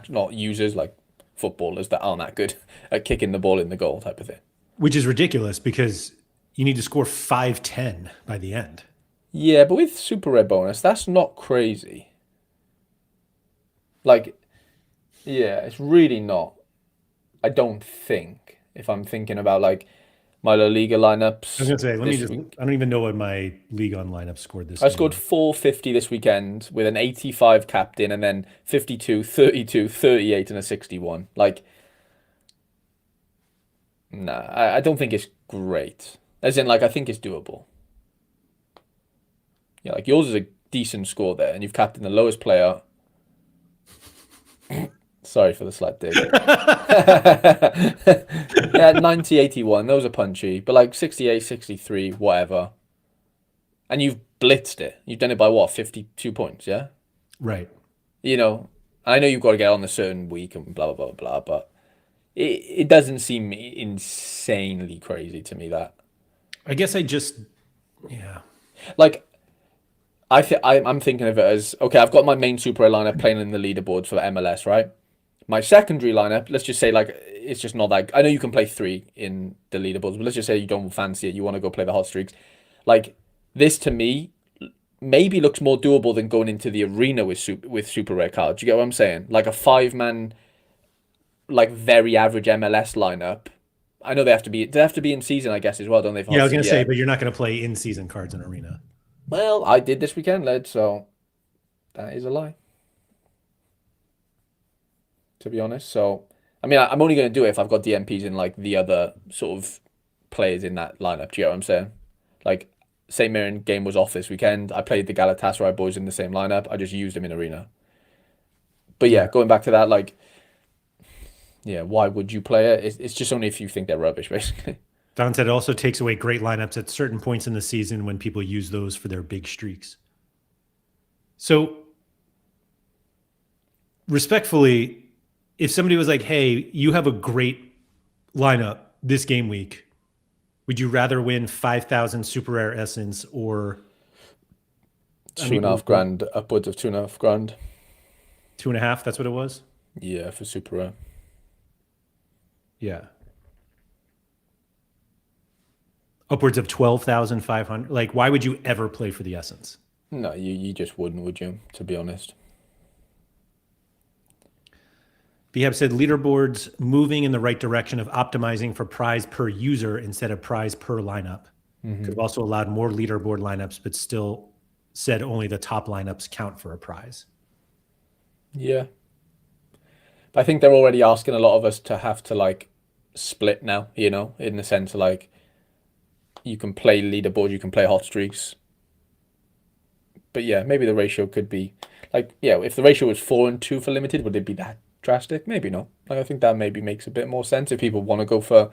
not users like footballers that aren't that good at kicking the ball in the goal type of thing. Which is ridiculous because you need to score 510 by the end. Yeah, but with super red bonus, that's not crazy. Like, yeah, it's really not. I don't think. If I'm thinking about like my La Liga I was lineups gonna say, let me this just. week, I don't even know what my league on lineup scored this I game. scored 450 this weekend with an 85 captain and then 52, 32, 38, and a 61. Like, nah, I don't think it's great. As in, like, I think it's doable. Yeah, like yours is a decent score there, and you've captained the lowest player. Sorry for the slight dig. Yeah, 90, 81. Those are punchy. But like 68, 63, whatever. And you've blitzed it. You've done it by what, 52 points, yeah? Right. I know you've got to get on a certain week and blah, blah, blah, blah, but it doesn't seem insanely crazy to me that. I guess I just. Yeah. Like, I'm thinking of it as, okay, I've got my main Super A lineup playing in the leaderboards for MLS, right? My secondary lineup, let's just say like it's just not that. I know you can play 3 in the leaderboards, but let's just say you don't fancy it. You want to go play the hot streaks. Like this to me maybe looks more doable than going into the arena with super rare cards. You get what I'm saying? Like a 5-man, like very average MLS lineup. I know they have to be in season, I guess, as well, don't they? For Yeah, I hot was gonna streak? say, Yeah. but you're not gonna play in season cards in arena. Well, I did this weekend, lad. So that is a lie, to be honest. So I mean, I'm only going to do it if I've got DMPs in like the other sort of players in that lineup. Do you get what I'm saying? Like St. Mirren game was off this weekend. I played the Galatasaray boys in the same lineup. I just used them in arena. But yeah, Yeah. going back to that, like, yeah, why would you play it? It's just only if you think they're rubbish, basically. Don said it also takes away great lineups at certain points in the season when people use those for their big streaks. So, respectfully, if somebody was like, "Hey, you have a great lineup this game week. Would you rather win 5,000 super rare essence or, I Two mean, and a half grand, upwards of 2.5 grand. 2.5?" That's what it was. Yeah, for super rare. Yeah. Upwards of 12,500. Like, why would you ever play for the Essence? No, you just wouldn't, would you? To be honest. Behab said leaderboards moving in the right direction of optimizing for prize per user instead of prize per lineup. Could have also allowed more leaderboard lineups, but still said only the top lineups count for a prize. Yeah. But I think they're already asking a lot of us to have to like split now, in the sense of like you can play leaderboard, you can play hot streaks. But yeah, maybe the ratio could be like, yeah, if the ratio was 4-2 for limited, would it be that drastic? Maybe not. Like, I think that maybe makes a bit more sense if people want to go for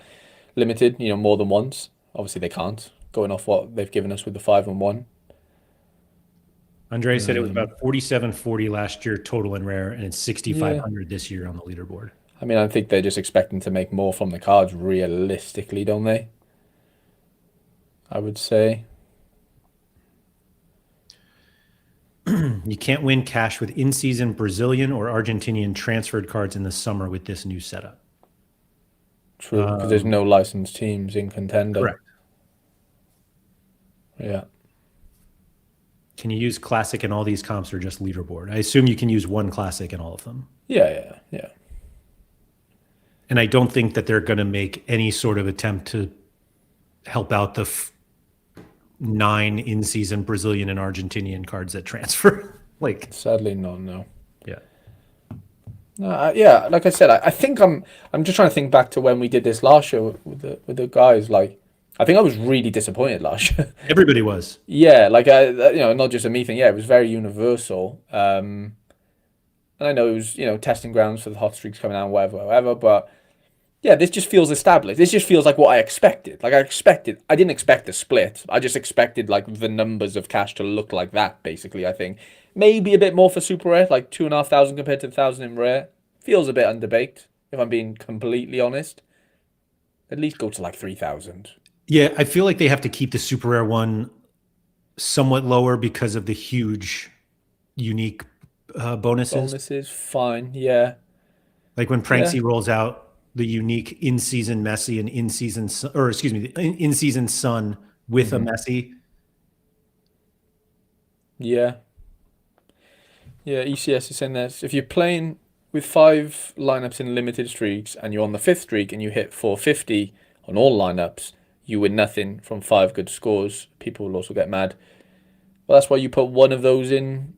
limited, more than once. Obviously they can't, going off what they've given us with the 5-1. Andre said it was about 4740 last year total in rare, and it's Yeah. 6,500 this year on the leaderboard. I mean, I think they're just expecting to make more from the cards realistically, don't they? I would say. You can't win cash with in-season Brazilian or Argentinian transferred cards in the summer with this new setup. True, because there's no licensed teams in contender. Correct. Yeah. Can you use classic in all these comps or just leaderboard? I assume you can use one classic in all of them. Yeah. And I don't think that they're going to make any sort of attempt to help out the 9 in-season Brazilian and Argentinian cards that transfer. Like, sadly, no. Yeah. Yeah, like I said, I think I'm just trying to think back to when we did this last year with the guys. Like, I think I was really disappointed last year. Everybody was. Yeah, like not just a me thing. Yeah, it was very universal. And I know it was testing grounds for the hot streaks coming out, whatever. But yeah, this just feels established. This just feels like what I expected. Like I didn't expect a split. I just expected like the numbers of cash to look like that. Basically, I think maybe a bit more for super rare, like 2,500 compared to 1,000 in rare. Feels a bit underbaked, if I'm being completely honest. At least go to like 3,000. Yeah, I feel like they have to keep the super rare one somewhat lower because of the huge, unique bonuses. Bonuses, fine, yeah. Like when Pranksy rolls out the unique in-season Messi and in-season, in-season Sun with a Messi. Yeah. Yeah, ECS is saying this. If you're playing with 5 lineups in limited streaks and you're on the 5th streak and you hit 450 on all lineups, you win nothing from 5 good scores. People will also get mad. Well, that's why you put one of those in.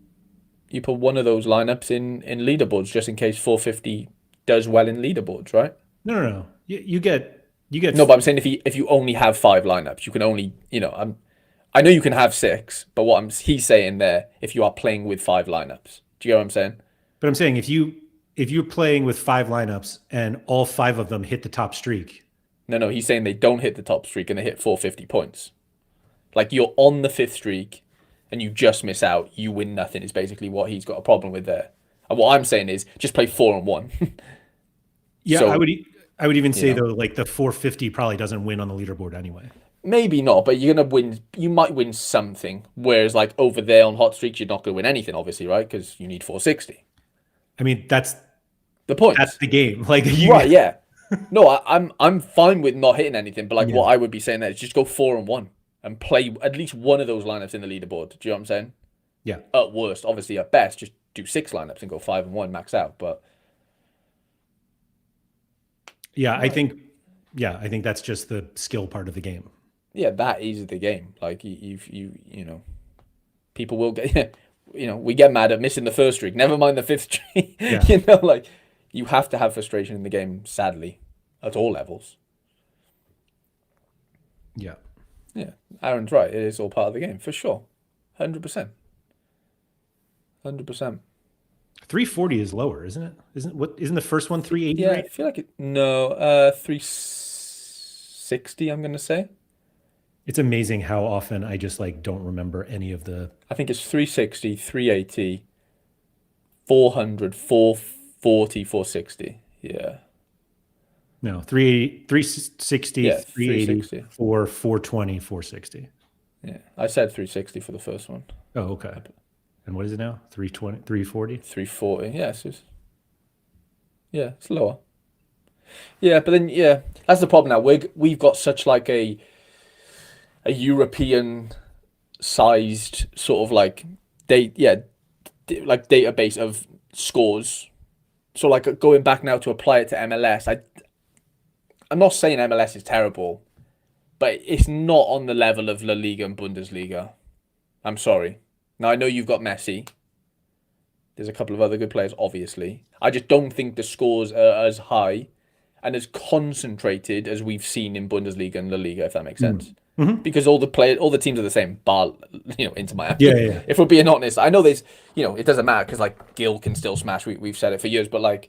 You put one of those lineups in leaderboards just in case 450 does well in leaderboards, right? No. You get. No, but I'm saying if you only have 5 lineups, you can only I know you can have 6, but he's saying there, if you are playing with 5 lineups, do you get what I'm saying? But I'm saying if you're playing with 5 lineups and all 5 of them hit the top streak. No, he's saying they don't hit the top streak and they hit 450 points. Like you're on the 5th streak and you just miss out, you win nothing is basically what he's got a problem with there. And what I'm saying is just play 4-1. Yeah, so, I would even say though, like the 450 probably doesn't win on the leaderboard anyway. Maybe not, but you're gonna win. You might win something. Whereas like over there on hot streaks, you're not gonna win anything, obviously, right? Because you need 460. I mean, that's the point. That's the game. Like right, yeah. No, I'm fine with not hitting anything, but like what I would be saying there is just go 4-1 and play at least one of those lineups in the leaderboard. Do you know what I'm saying? Yeah. At worst, obviously at best, just do 6 lineups and go 5-1 max out. But yeah, I think that's just the skill part of the game. Yeah, that is the game. Like you people will get we get mad at missing the 1st streak. Never mind the 5th streak. Yeah. Like you have to have frustration in the game, sadly, at all levels. Yeah. Yeah. Aaron's right. It is all part of the game, for sure. 100%. 100%. 340 is lower, isn't it? Isn't the first one 380? Yeah, right? I feel like it. No, 360, I'm gonna say. It's amazing how often I just like don't remember any of the. I think it's 360, 380, 400, 440, 460. Yeah. No, 360, yeah, 380, 420, 460. Yeah, I said 360 for the first one. Oh, okay. And what is it now? 320, 340? 340, yes. It's lower. Yeah, but then, that's the problem now. We've got such like a a European sized sort of like like database of scores. So like going back now to apply it to MLS, I'm not saying MLS is terrible, but it's not on the level of La Liga and Bundesliga. I'm sorry. Now I know you've got Messi. There's a couple of other good players, obviously. I just don't think the scores are as high and as concentrated as we've seen in Bundesliga and La Liga, if that makes sense. Mm-hmm. Because all the teams are the same, bar Inter Miami. Yeah. If we're being honest, I know there's it doesn't matter because like Gil can still smash. We've said it for years, but like,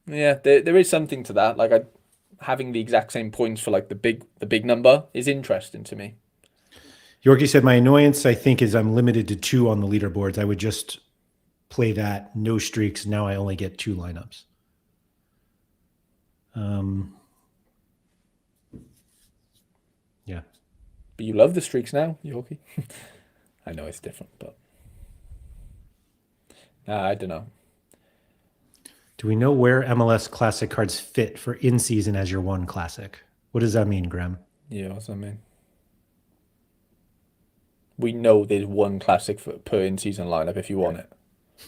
yeah, there is something to that. Like having the exact same points for like the big number is interesting to me. Yorkie said, my annoyance, I think, is I'm limited to 2 on the leaderboards. I would just play that, no streaks. Now I only get 2 lineups. Yeah. But you love the streaks now, Yorkie. I know it's different, but I don't know. Do we know where MLS Classic cards fit for in-season as your one Classic? What does that mean, Graham? Yeah, what's that mean? We know there's one Classic per in-season lineup if you want it.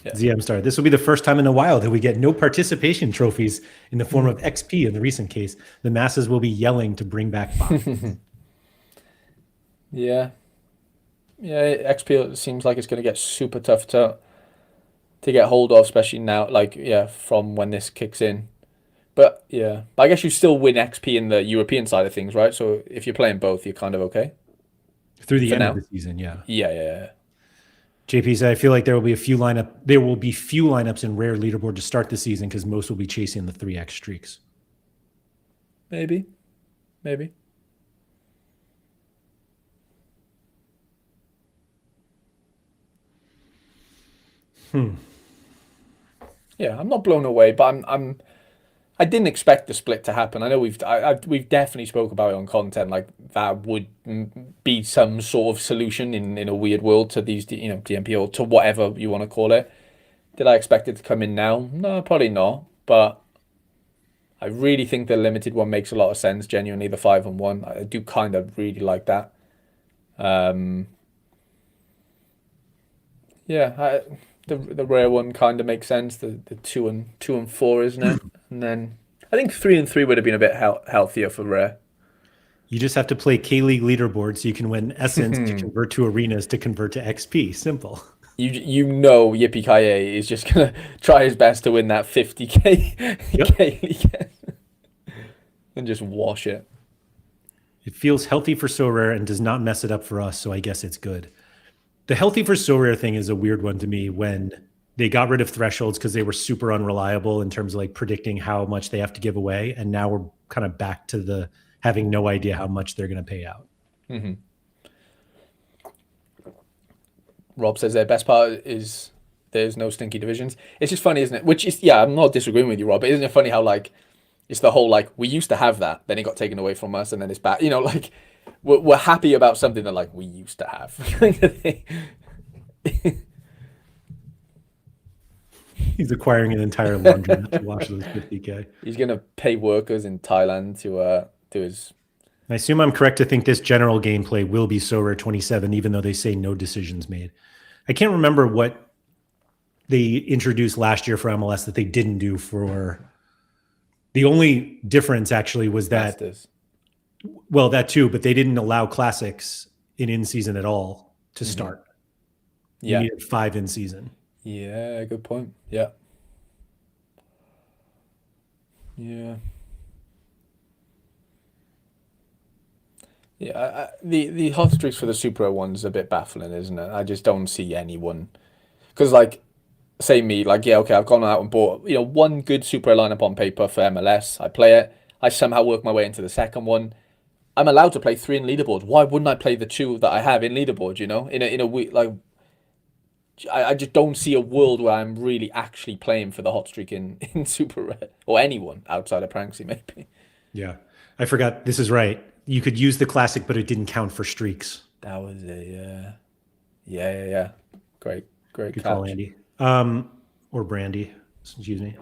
Yeah. ZM Star. This will be the first time in a while that we get no participation trophies in the form of XP in the recent case. The masses will be yelling to bring back boxes. Yeah, XP seems like it's going to get super tough to get hold of, especially now, like, from when this kicks in. But I guess you still win XP in the European side of things, right? So if you're playing both, you're kind of okay. Through the end of the season, yeah. Yeah. JP said, I feel like there will be few lineups in rare leaderboard to start the season because most will be chasing the 3x streaks. Maybe. Yeah, I'm not blown away, but I didn't expect the split to happen. I know we've definitely spoke about it on content, like that would be some sort of solution in a weird world to these DMP or to whatever you want to call it. Did I expect it to come in now? No, probably not. But I really think the limited one makes a lot of sense. Genuinely, the 5-on-1, I do kind of really like that. The rare one kind of makes sense. The 2 and 4, isn't it? And then I think 3 and 3 would have been a bit healthier for rare. You just have to play K-League leaderboard so you can win Essence to convert to Arenas to convert to XP. Simple. Yippee Kaye is just gonna try his best to win that 50k K-League and just wash it. It feels healthy for Sorare and does not mess it up for us, so I guess it's good. The healthy for Sorare thing is a weird one to me when they got rid of thresholds because they were super unreliable in terms of like predicting how much they have to give away. And now we're kind of back to the having no idea how much they're going to pay out. Mm-hmm. Rob says their best part is there's no stinky divisions. It's just funny, isn't it? Which is, I'm not disagreeing with you, Rob, but isn't it funny how like, it's the whole like, we used to have that, then it got taken away from us and then it's back, like, we're happy about something that like we used to have. He's acquiring an entire laundromat to wash those 50k. He's gonna pay workers in Thailand to do his. I assume I'm correct to think this general gameplay will be Sorare 27, even though they say no decisions made. I can't remember what they introduced last year for MLS that they didn't do for. The only difference actually was that. Masters. Well, that too, but they didn't allow classics in season at all to start. You needed 5 in season. Yeah, good point. Yeah. The hot streaks for the Super ones is a bit baffling, isn't it? I just don't see anyone because, like, say me, like, okay, I've gone out and bought one good Super lineup on paper for MLS. I play it. I somehow work my way into the second one. I'm allowed to play 3 in leaderboard. Why wouldn't I play the 2 that I have in leaderboard? In a week, like, I just don't see a world where I'm really actually playing for the hot streak in Super Rare or anyone outside of Pranksy, maybe. Yeah, I forgot. This is right. You could use the classic, but it didn't count for streaks. That was it. Yeah. Great Good catch. Call, Andy. Or Brandy. Excuse me.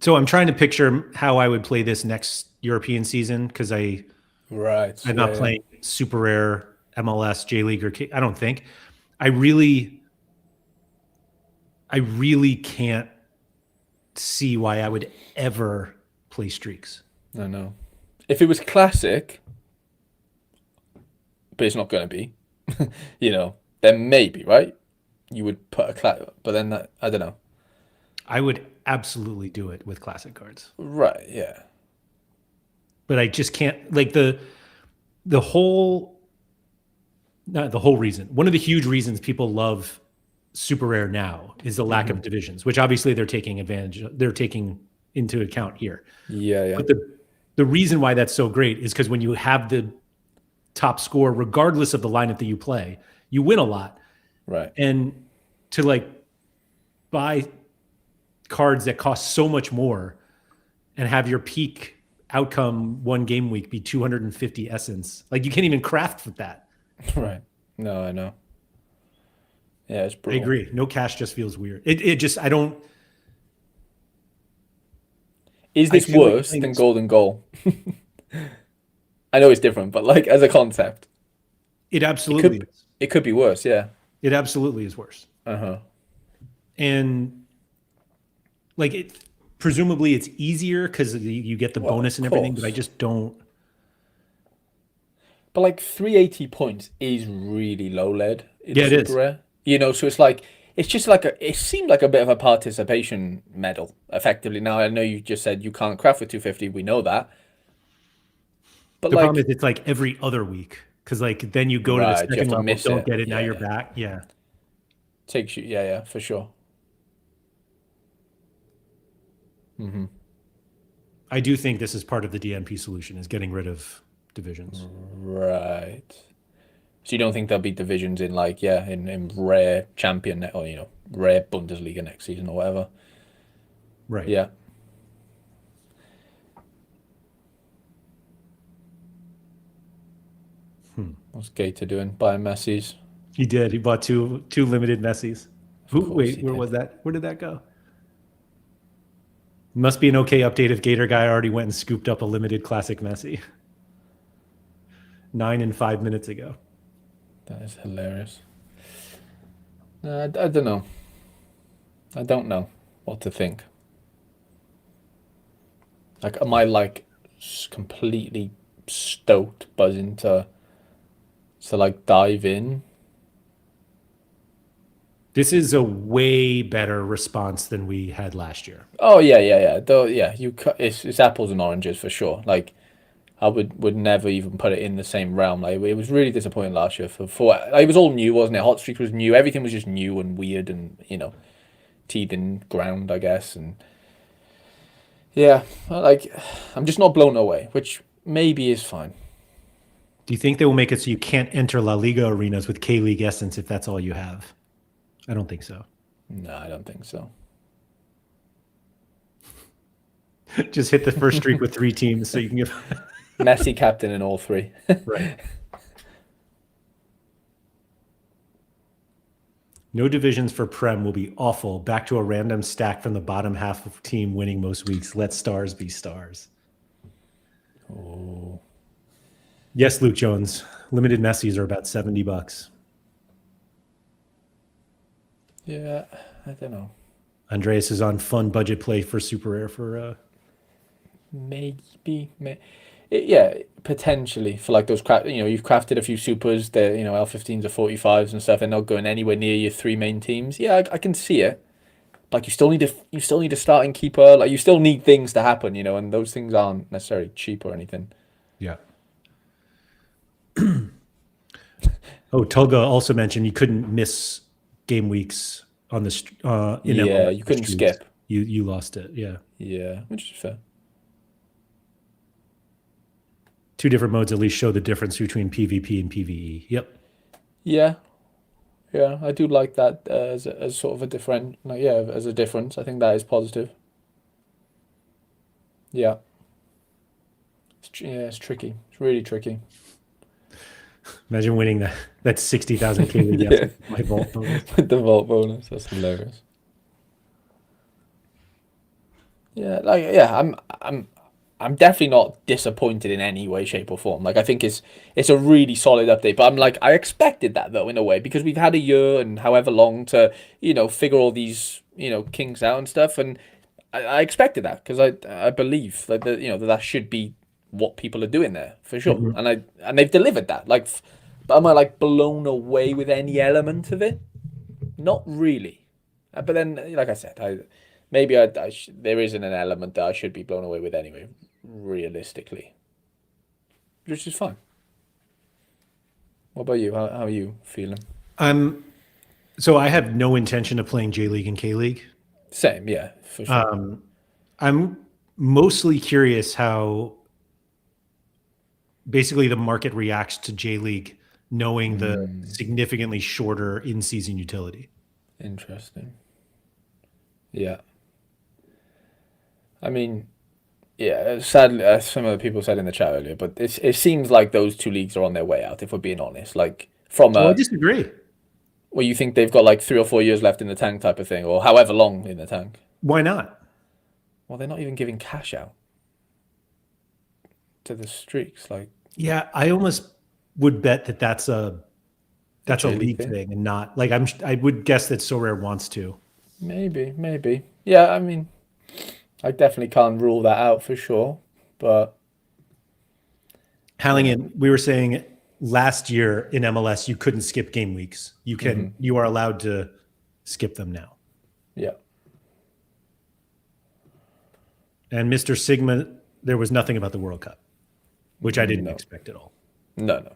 So I'm trying to picture how I would play this next European season because I'm Right. not playing Super Rare, MLS, J League, or I don't think. I really can't see why I would ever play streaks. I know. If it was classic, but it's not going to be, then maybe, right? You would put a but then I don't know. I would absolutely do it with classic cards. Right, yeah. But I just can't, like, the whole, not the whole reason. One of the huge reasons people love Super Rare now is the lack of divisions, which obviously they're taking into account here. Yeah. But the reason why that's so great is because when you have the top score, regardless of the lineup that you play, you win a lot. Right. And to buy cards that cost so much more and have your peak outcome one game week be 250 essence, you can't even craft with that. Right. No, I know. Yeah, it's brutal. I agree. No cash just feels weird. It just, I don't. Is this worse than Golden Goal? I know it's different, but as a concept, it absolutely is. It could be worse. Yeah. It absolutely is worse. And presumably it's easier because you get the bonus and everything, but I just don't. But 380 points is really low, Laird. Yeah, it is. Rare. So it's just it seemed like a bit of a participation medal, effectively. Now I know you just said you can't craft with 250. We know that. But the problem is it's every other week because then you go to the second level, don't get it, now you're back. Yeah. Takes you, yeah, for sure. I do think this is part of the DMP solution, is getting rid of divisions. Right. So you don't think there'll be divisions in in rare champion or rare Bundesliga next season or whatever? Right. Yeah. What's Gator doing? Buying Messi's? He did. He bought two limited Messi's. Wait, where was that? Where did that go? Must be an okay update if Gator Guy already went and scooped up a limited classic Messi 9 and 5 minutes ago. That is hilarious. I don't know. I don't know what to think. Am I completely stoked, buzzing to dive in? This is a way better response than we had last year. Oh yeah. Though yeah, it's apples and oranges for sure. I would never even put it in the same realm. It was really disappointing last year for it was all new, wasn't it? Hot Streak was new. Everything was just new and weird and teething ground, I guess. And yeah, I'm just not blown away, which maybe is fine. Do you think they will make it so you can't enter La Liga arenas with K-League Essence if that's all you have? I don't think so. No, I don't think so. Just hit the first streak with 3 teams so you can get Messi captain in all 3. Right. No divisions for Prem will be awful. Back to a random stack from the bottom half of team winning most weeks. Let stars be stars. Oh. Yes, Luke Jones. Limited Messis are about $70. Yeah, I don't know. Andreas is on fun budget play for Super Rare for maybe. Yeah, potentially for those you've crafted a few supers, the L15s or 45s and stuff, and not going anywhere near your 3 main teams. Yeah, I can see it. You still need a starting keeper. You still need things to happen, and those things aren't necessarily cheap or anything. Yeah. Oh, Tolga also mentioned you couldn't miss game weeks on the MLS you couldn't skip. You lost it. Yeah, which is fair. 2 different modes at least show the difference between PvP and PvE. Yep. Yeah, I do like that as sort of a different, as a difference. I think that is positive. Yeah. It's tricky. It's really tricky. Imagine winning that 60,000 K my vault bonus. With the vault bonus, that's hilarious. Yeah, like yeah, I'm definitely not disappointed in any way, shape, or form. Like I think it's a really solid update. But I'm like I expected that though in a way because we've had a year and however long to figure all these kinks out and stuff, and I expected that because I believe that that should be what people are doing there for sure, Mhm. and they've delivered that. Like, but am I like blown away with any element of it? Not really. But then, like I said, maybe there isn't an element that I should be blown away with anyway, realistically, which is fine. What about you? How are you feeling? I'm so I have no intention of playing J League and K League. Same, yeah, for sure. I'm mostly curious how basically the market reacts to J League knowing the significantly shorter in-season utility. Interesting. Yeah, I mean, yeah. Sadly, some of the people said in the chat earlier, but it seems like those two leagues are on their way out. If we're being honest, like from Oh, I a disagree. well, you think they've got like 3 or 4 years left in the tank type of thing, or however long in the tank. Why not? Well, they're not even giving cash out to the streaks. Like Yeah, I almost would bet that a that's a J League league thing? thing and not like I would guess that Sorare wants to. Maybe, maybe. Yeah, I mean, I definitely can't rule that out for sure. But yeah, Halligan, we were saying last year in MLS you couldn't skip game weeks. You are allowed to skip them now. yeah, And Mr. Sigma, there was nothing about the World Cup, which I didn't no, expect at all. no, no.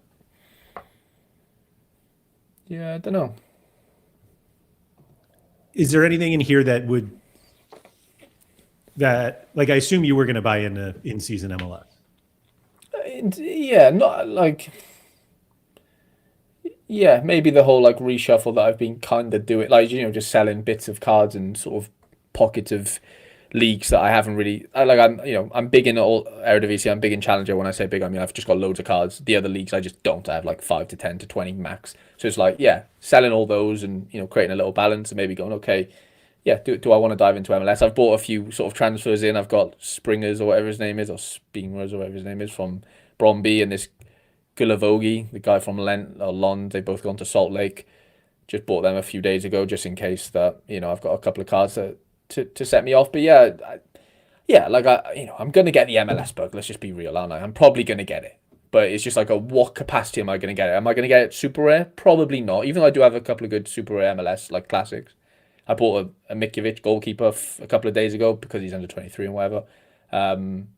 Yeah, I don't know. Is there anything in here that like I assume you were going to buy in a in season MLS? Yeah, not like yeah, maybe the whole like reshuffle that I've been kind of doing, like just selling bits of cards and sort of pockets of leagues that I haven't really. I'm big in all Eredivisie. I'm big in Challenger. When I say big, I mean I've just got loads of cards. The other leagues I just don't. I have like 5 to 10 to 20 max. So it's like yeah, selling all those and creating a little balance and maybe going okay. Yeah, do I want to dive into MLS? I've bought a few sort of transfers in. I've got Springers or whatever his name is, or Spingers or whatever his name is from Bromby and this Gulavogi, the guy from Lent or Lond. They've both gone to Salt Lake. Just bought them a few days ago, just in case that I've got a couple of cards to set me off. But yeah, yeah, like I'm gonna get the MLS bug. Let's just be real, aren't I? I'm probably gonna get it, but it's just like a what capacity am I gonna get it? Am I gonna get it super rare? Probably not. Even though I do have a couple of good super rare MLS like classics. I bought a Mitrovic goalkeeper a couple of days ago because he's under 23 and whatever. Um,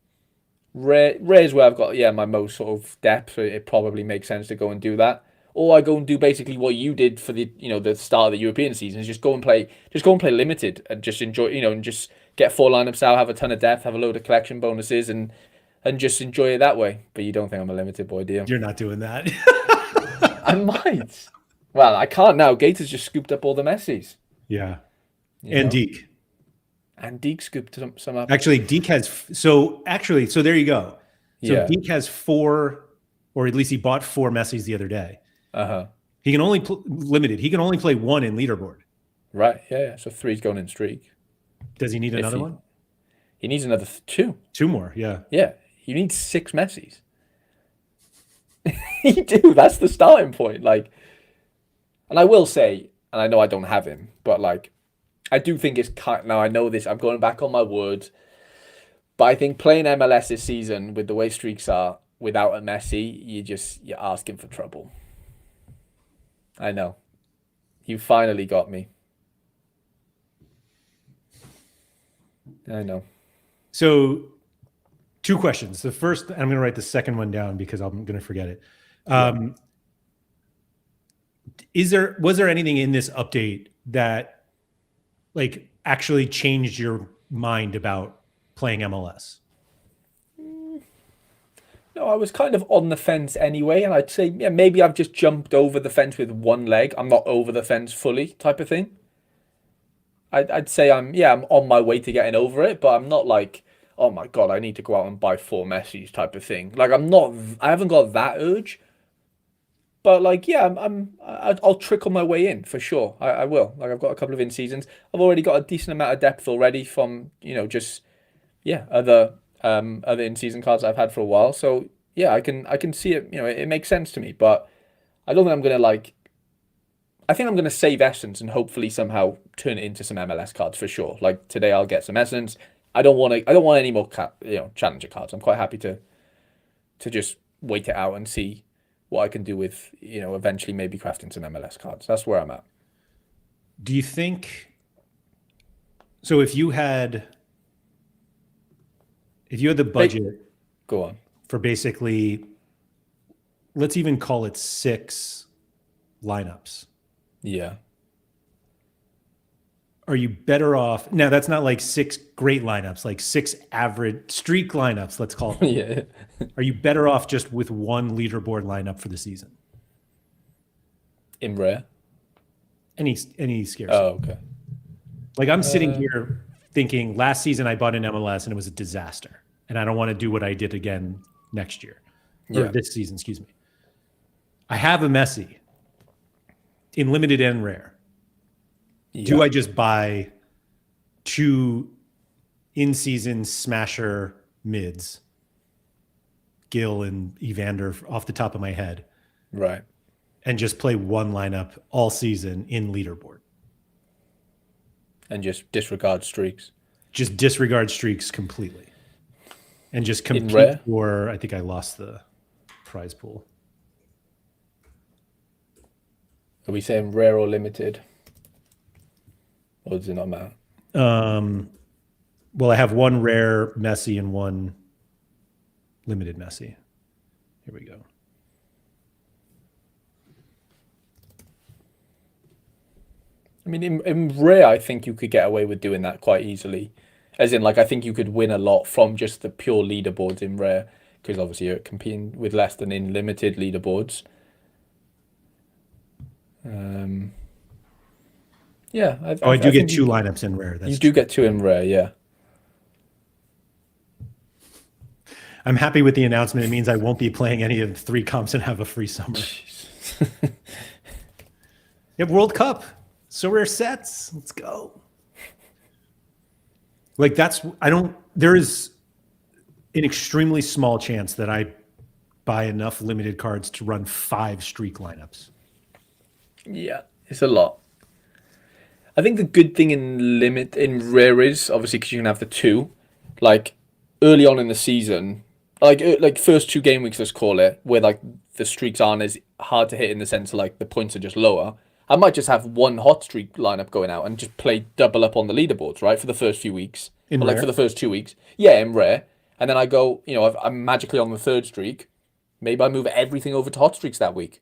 Rare is where I've got my most sort of depth. So it probably makes sense to go and do that. Or I go and do basically what you did for the start of the European season is just go and play limited and just enjoy and just get 4 lineups out, have a ton of depth, have a load of collection bonuses and just enjoy it that way. But you don't think I'm a limited boy, do you? You're not doing that. I might. Well, I can't now. Gators just scooped up all the Messis, Yeah. you And know. Deke. And Deke scooped some up. Actually, Deke has so there you go. So Yeah. Deke has four, or at least he bought four Messies the other day. Uh-huh. He can only limited. He can only play one in leaderboard. Right. Yeah, yeah. So three's going in streak. Does he need If another one? he needs another two. Two more. Yeah. Yeah. You need 6 Messis. You do. That's the starting point. Like, and I will say, and I know I don't have him, but like, I do think it's now. I know this. I'm going back on my word, but I think playing MLS this season with the way streaks are without a Messi, you're asking for trouble. I know. You finally got me. I know. So two questions. The first, I'm going to write the second one down because I'm going to forget it. Was there anything in this update that like actually changed your mind about playing MLS? No, I was kind of on the fence anyway, and I'd say yeah, maybe I've just jumped over the fence with one leg. I'm not over the fence fully, type of thing. I'd say I'm on my way to getting over it, but I'm not like oh my god I need to go out and buy 4 Messis type of thing. Like I haven't got that urge, but like yeah I'll trickle my way in for sure. I will. Like I've got a couple of in seasons. I've already got a decent amount of depth already from just other in-season cards I've had for a while. So yeah, I can see it. It makes sense to me, but I don't think I'm gonna like. I think I'm gonna save essence and hopefully somehow turn it into some MLS cards for sure. Like today, I'll get some essence. I don't want to. I don't want any more challenger cards. I'm quite happy to just wait it out and see what I can do with eventually maybe crafting some MLS cards. That's where I'm at. Do you think so? If you had the budget Go on. for basically, let's even call it 6 lineups, Yeah. are you better off? Now, that's not like 6 great lineups, like 6 average streak lineups, let's call it. Yeah. Are you better off just with one leaderboard lineup for the season? In rare. Any scarcity. Oh, okay. Like I'm sitting here thinking last season I bought an MLS and it was a disaster. And I don't want to do what I did again next year. Or Yeah. this season, excuse me. I have a Messi in limited and rare. Do Yeah. I just buy 2 in-season smasher mids, Gil and Evander off the top of my head, Right. and just play one lineup all season in leaderboard? And just disregard streaks. Just disregard streaks completely. And just compete rare? for, I think I lost the prize pool. Are we saying rare or limited? Or does it not matter? Well, I have 1 rare Messi and 1 limited Messi. Here we go. I mean, in rare, I think you could get away with doing that quite easily. As in, like, I think you could win a lot from just the pure leaderboards in rare, because obviously you're competing with less than in limited leaderboards. Yeah. I do get think 2 lineups in rare. You do get 2 in rare, yeah. I'm happy with the announcement. It means I won't be playing any of the 3 comps and have a free summer. You have World Cup. So rare sets. Let's go. Like there is an extremely small chance that I buy enough limited cards to run 5 streak lineups. Yeah, it's a lot. I think the good thing in rare is obviously because you can have the 2, like early on in the season, like first 2 game weeks, let's call it, where like the streaks aren't as hard to hit in the sense of like the points are just lower. I might just have 1 hot streak lineup going out and just play double up on the leaderboards, right, for the first few weeks, In or like rare? for the first 2 weeks. Yeah, in rare, and then I go, I'm magically on the 3rd streak. Maybe I move everything over to hot streaks that week.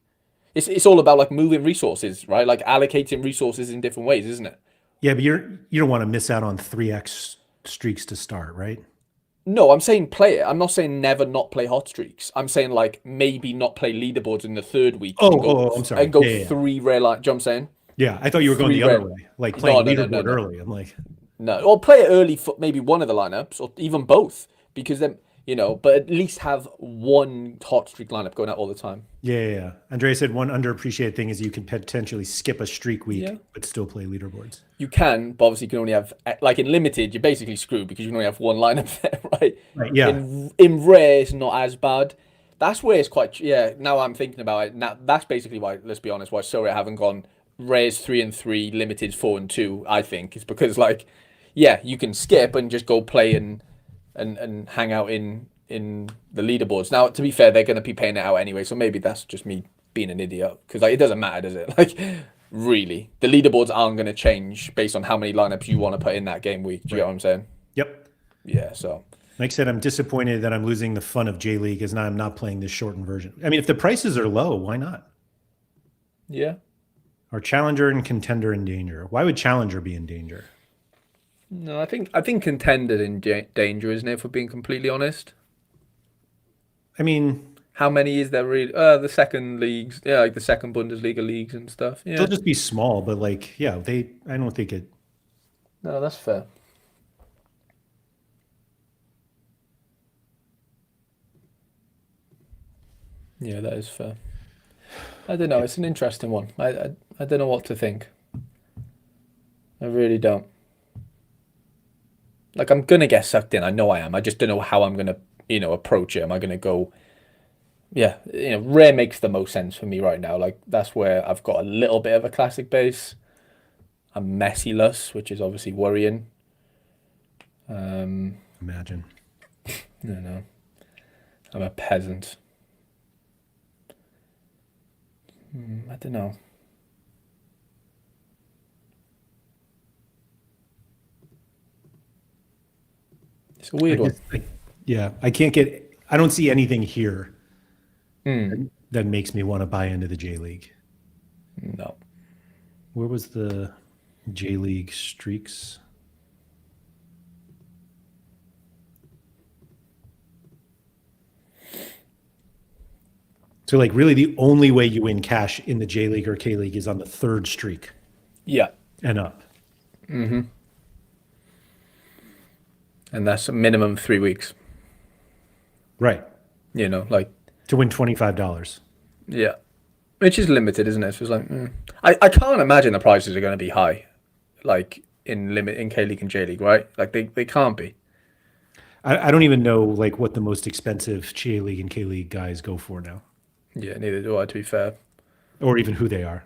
It's all about like moving resources, right? Like allocating resources in different ways, isn't it? Yeah, but you don't want to miss out on 3x streaks to start, right? No, I'm saying play it. I'm not saying never not play hot streaks. I'm saying like maybe not play leaderboards in the 3rd week. I'm sorry. And go Yeah. 3 rare line. Do you know what I'm saying? Yeah, I thought you were going 3 the other rare. way, like playing No. leaderboard early. I'm like, No, or play it early for maybe one of the lineups, or even both, because then but at least have 1 hot streak lineup going out all the time. yeah. Andrea said one underappreciated thing is you can potentially skip a streak week, Yeah. but still play leaderboards. You can, but obviously you can only have like in limited, you're basically screwed because you can only have 1 lineup there, right? Right, yeah. In rare, it's not as bad. That's where it's quite. Yeah. Now I'm thinking about it. Now that's basically why. Let's be honest. Why Sorare haven't gone rares 3 and 3, limited 4 and 2. I think it's because like, yeah, you can skip and just go play and hang out in the leaderboards. Now, to be fair, they're going to be paying it out anyway, so maybe that's just me being an idiot because like it doesn't matter, does it? Like, really, the leaderboards aren't going to change based on how many lineups you want to put in that game week. Do you get what I'm saying? Yep. Yeah. So, Like I said, I'm disappointed that I'm losing the fun of J League as now I'm not playing this shortened version. I mean, if the prices are low, why not? yeah. Are Challenger and Contender in danger? Why would Challenger be in danger? No, I think Contender's in danger, isn't it? If we're being completely honest. I mean, How many is there really? The second leagues, yeah, like the second Bundesliga leagues and stuff. Yeah. they'll just be small, but like, yeah, I don't think it. No, that's fair. Yeah, that is fair. I don't know. It's an interesting one. I don't know what to think. I really don't. Like I'm gonna get sucked in. I know I am. I just don't know how I'm gonna, approach it. Am I gonna go? Yeah, rare makes the most sense for me right now. Like that's where I've got a little bit of a classic base. I'm messy-less, which is obviously worrying. Um, Imagine. no, no, I'm a peasant. I don't know. It's a I weird one. just, yeah, I can't get. I don't see anything here Hmm. that makes me want to buy into the J League. No. Where was the J League streaks? So, like, really, the only way you win cash in the J League or K League is on the third streak Yeah. and up. And that's a minimum 3 weeks. Right. Like, To win $25. yeah. Which is limited, isn't it? So it's like, I can't imagine the prices are going to be high, like in K League and J League, right? Like they can't be. I don't even know like what the most expensive J League and K League guys go for now, Yeah, neither do I, to be fair. or even who they are.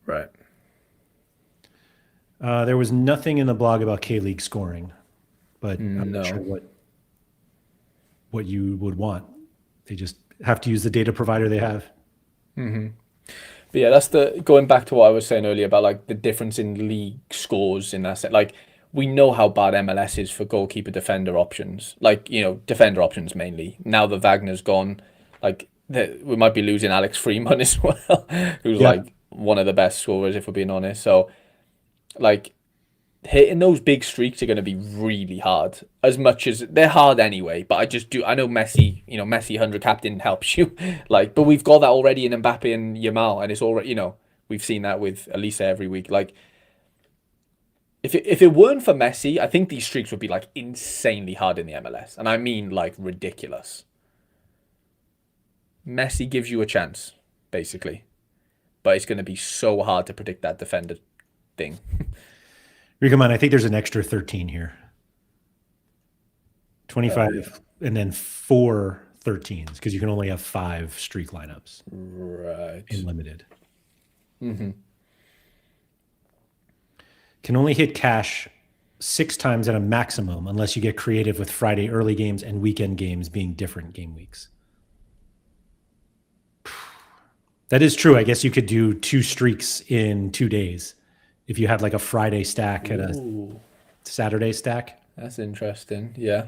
Right. There was nothing in the blog about K League scoring, but I'm not sure No. what you would want. They just have to use the data provider they have. But yeah, that's the going back to what I was saying earlier about like the difference in league scores in that set. Like we know how bad MLS is for goalkeeper defender options. Like, defender options mainly. Now that Wagner's gone, like we might be losing Alex Freeman as well, who's Yeah. like one of the best scorers if we're being honest. So like hitting those big streaks are going to be really hard. As much as they're hard anyway, but I know Messi, Messi 100 captain helps you, like, but we've got that already in Mbappe and Yamal, and it's already, we've seen that with Elisa every week. Like, if it weren't for Messi, I think these streaks would be like insanely hard in the MLS, and I mean like ridiculous. Messi gives you a chance, basically, but it's going to be so hard to predict that defender thing. Come on, I think there's an extra 13 here. 25 and then 4 13s because you can only have 5 streak lineups Right. in limited. Can only hit cash 6 times at a maximum unless you get creative with Friday early games and weekend games being different game weeks. That is true. I guess you could do 2 streaks in 2 days if you had like a Friday stack and a Ooh, Saturday stack. that's interesting. Yeah.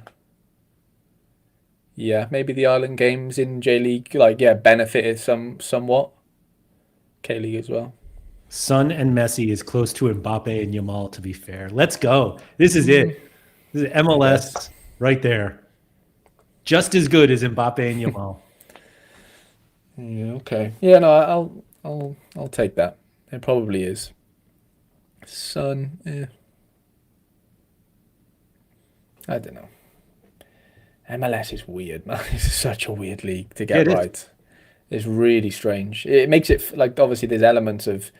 Yeah, maybe the Ireland games in J League, like, yeah, benefited somewhat. K League as well. Son and Messi is close to Mbappe and Yamal, to be fair. Let's go. This is it. This is MLS right there. Just as good as Mbappe and Yamal. Yeah, okay. Yeah, no, I'll take that. It probably is. Son, yeah. I don't know. MLS is weird, man. It's such a weird league to get right. It's really strange. It makes it like obviously there's elements of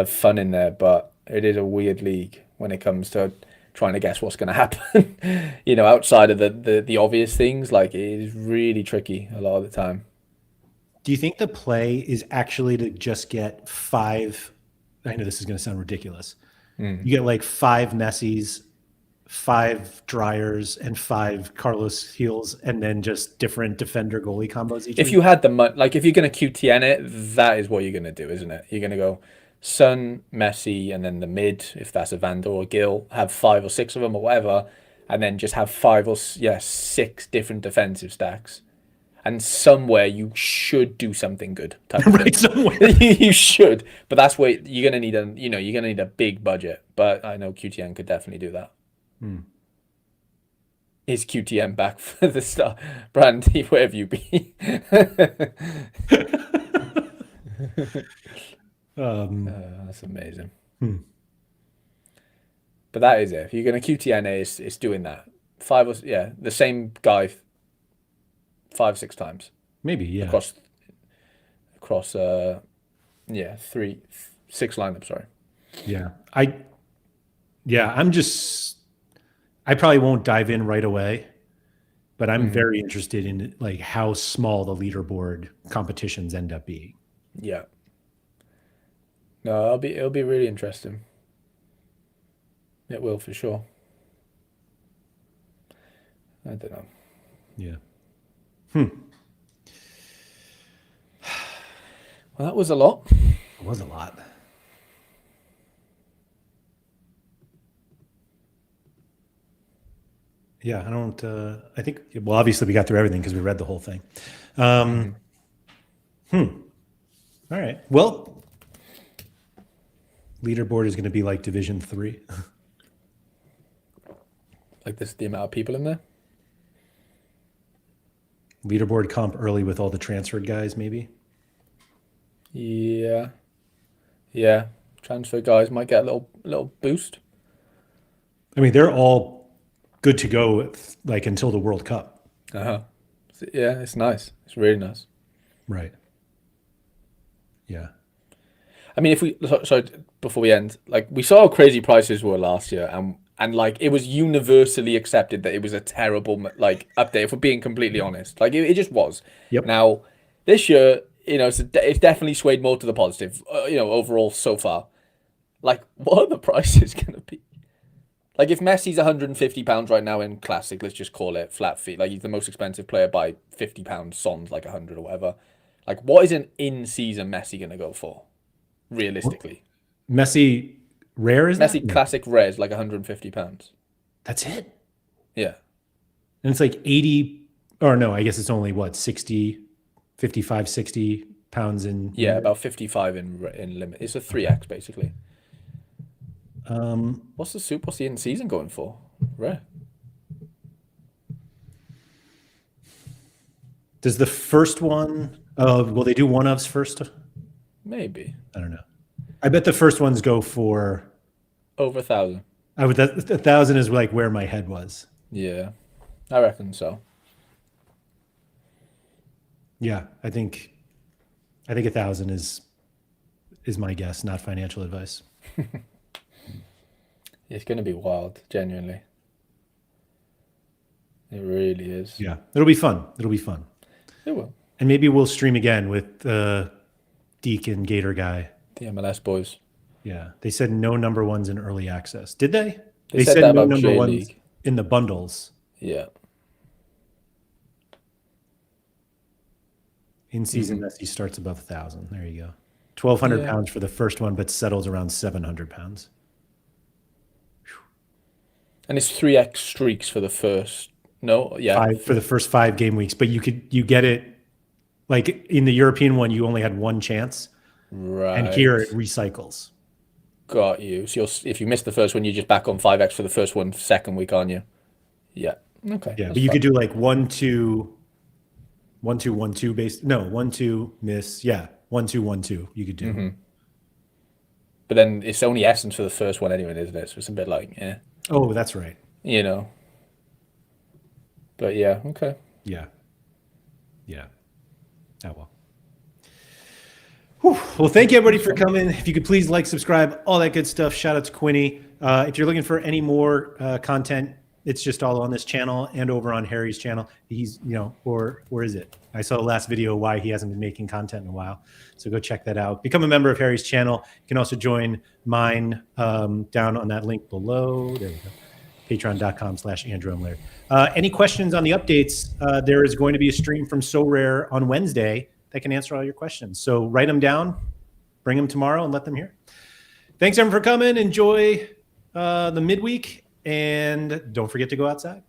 fun in there, but it is a weird league when it comes to trying to guess what's going to happen. Outside of the obvious things, like it is really tricky a lot of the time. Do you think the play is actually to just get 5? I know this is going to sound ridiculous. You get like 5 Messis, 5 Dryers, and 5 Carlos Heels, and then just different defender goalie combos each If week? you had the money, like if you're going to QTN it, that is what you're going to do, isn't it? You're going to go Son, Messi, and then the mid, if that's a Van or a Gill, have 5 or 6 of them or whatever, and then just have 5 or 6 different defensive stacks. And somewhere you should do something good. Type of Right, thing. somewhere. You should, but that's where you're gonna need you're gonna need a big budget. But I know QTN could definitely do that. Is QTN back for the start? Brandy, where have you been? That's amazing. But that is it. If you're gonna QTN it, it's doing that. The same guy 5-6 times Maybe, yeah. across 6 lineups, sorry. Yeah. I'm just I probably won't dive in right away, but I'm very interested in like how small the leaderboard competitions end up being. Yeah. No, it'll be really interesting. It will for sure. I don't know. Yeah. Well, that was a lot. It was a lot. Yeah, I don't. I think. Well, obviously, we got through everything because we read the whole thing. All right. Well, leaderboard is going to be like Division 3. Like this, the amount of people in there. Leaderboard comp early with all the transferred guys, maybe. Yeah. Yeah. Transfer guys might get a little boost. I mean, they're all good to go, like until the World Cup. Uh-huh. Yeah, it's nice. It's really nice. Right. Yeah. I mean, if we sorry before we end, like we saw how crazy prices were last year, and like it was universally accepted that it was a terrible like update. If we're being completely honest, like it just was. Yep. Now this year, it's definitely swayed more to the positive. Overall so far, like what are the prices going to be? Like if Messi's £150 right now in Classic, let's just call it flat fee. Like he's the most expensive player by £50. Son's like 100 or whatever. Like what is an in-season Messi going to go for? Realistically, Messi rare is Messi that? classic res like £150. That's it. Yeah, And it's like 80, or no, I guess it's only what, 60, 55, 60 pounds in. yeah, about 55 in limit. It's a 3x basically. What's the in season going for? Rare. Does the first one, will they do one ofs first? Maybe I don't know. I bet the first ones go for over 1,000. I would. 1,000 is like where my head was. Yeah, I reckon so. Yeah, I think 1,000 is my guess, not financial advice. It's going to be wild, genuinely. It really is. Yeah, it'll be fun. It'll be fun. It will. And maybe we'll stream again with Deke and Gator Guy. The MLS boys. Yeah, they said no number ones in early access. Did they? They said that no about number J ones League. in the bundles. Yeah. In season, Messi starts above 1,000. There you go. 1,200 pounds for the first one, but settles around 700 pounds. And it's 3x streaks for the first. No, yeah. For the first 5 game weeks, but you get it like in the European one, you only had one chance, Right. and here it recycles. Got you. So if you missed the first one, you're just back on 5x for the first one, second week, aren't you? Yeah. Okay. Yeah, but you could do like 1 2 1 2 1 2 base. No, 1 2 miss. Yeah, 1 2 1 2. You could do. But then it's only essence for the first one anyway, isn't it? So it's a bit like, yeah. Oh, that's right. But yeah, okay. Yeah. Yeah. Oh well. Whew. Well, thank you everybody for coming. If you could please like, subscribe, all that good stuff. Shout out to Quinny. If you're looking for any more content, it's just all on this channel and over on Harry's channel. He's, or where is it? I saw the last video why he hasn't been making content in a while. So go check that out. Become a member of Harry's channel. You can also join mine down on that link below. There we go. Patreon.com/Andrew and Laird. Any questions on the updates? There is going to be a stream from Sorare on Wednesday that can answer all your questions. So write them down, bring them tomorrow, and let them hear. Thanks everyone for coming. Enjoy the midweek, and don't forget to go outside.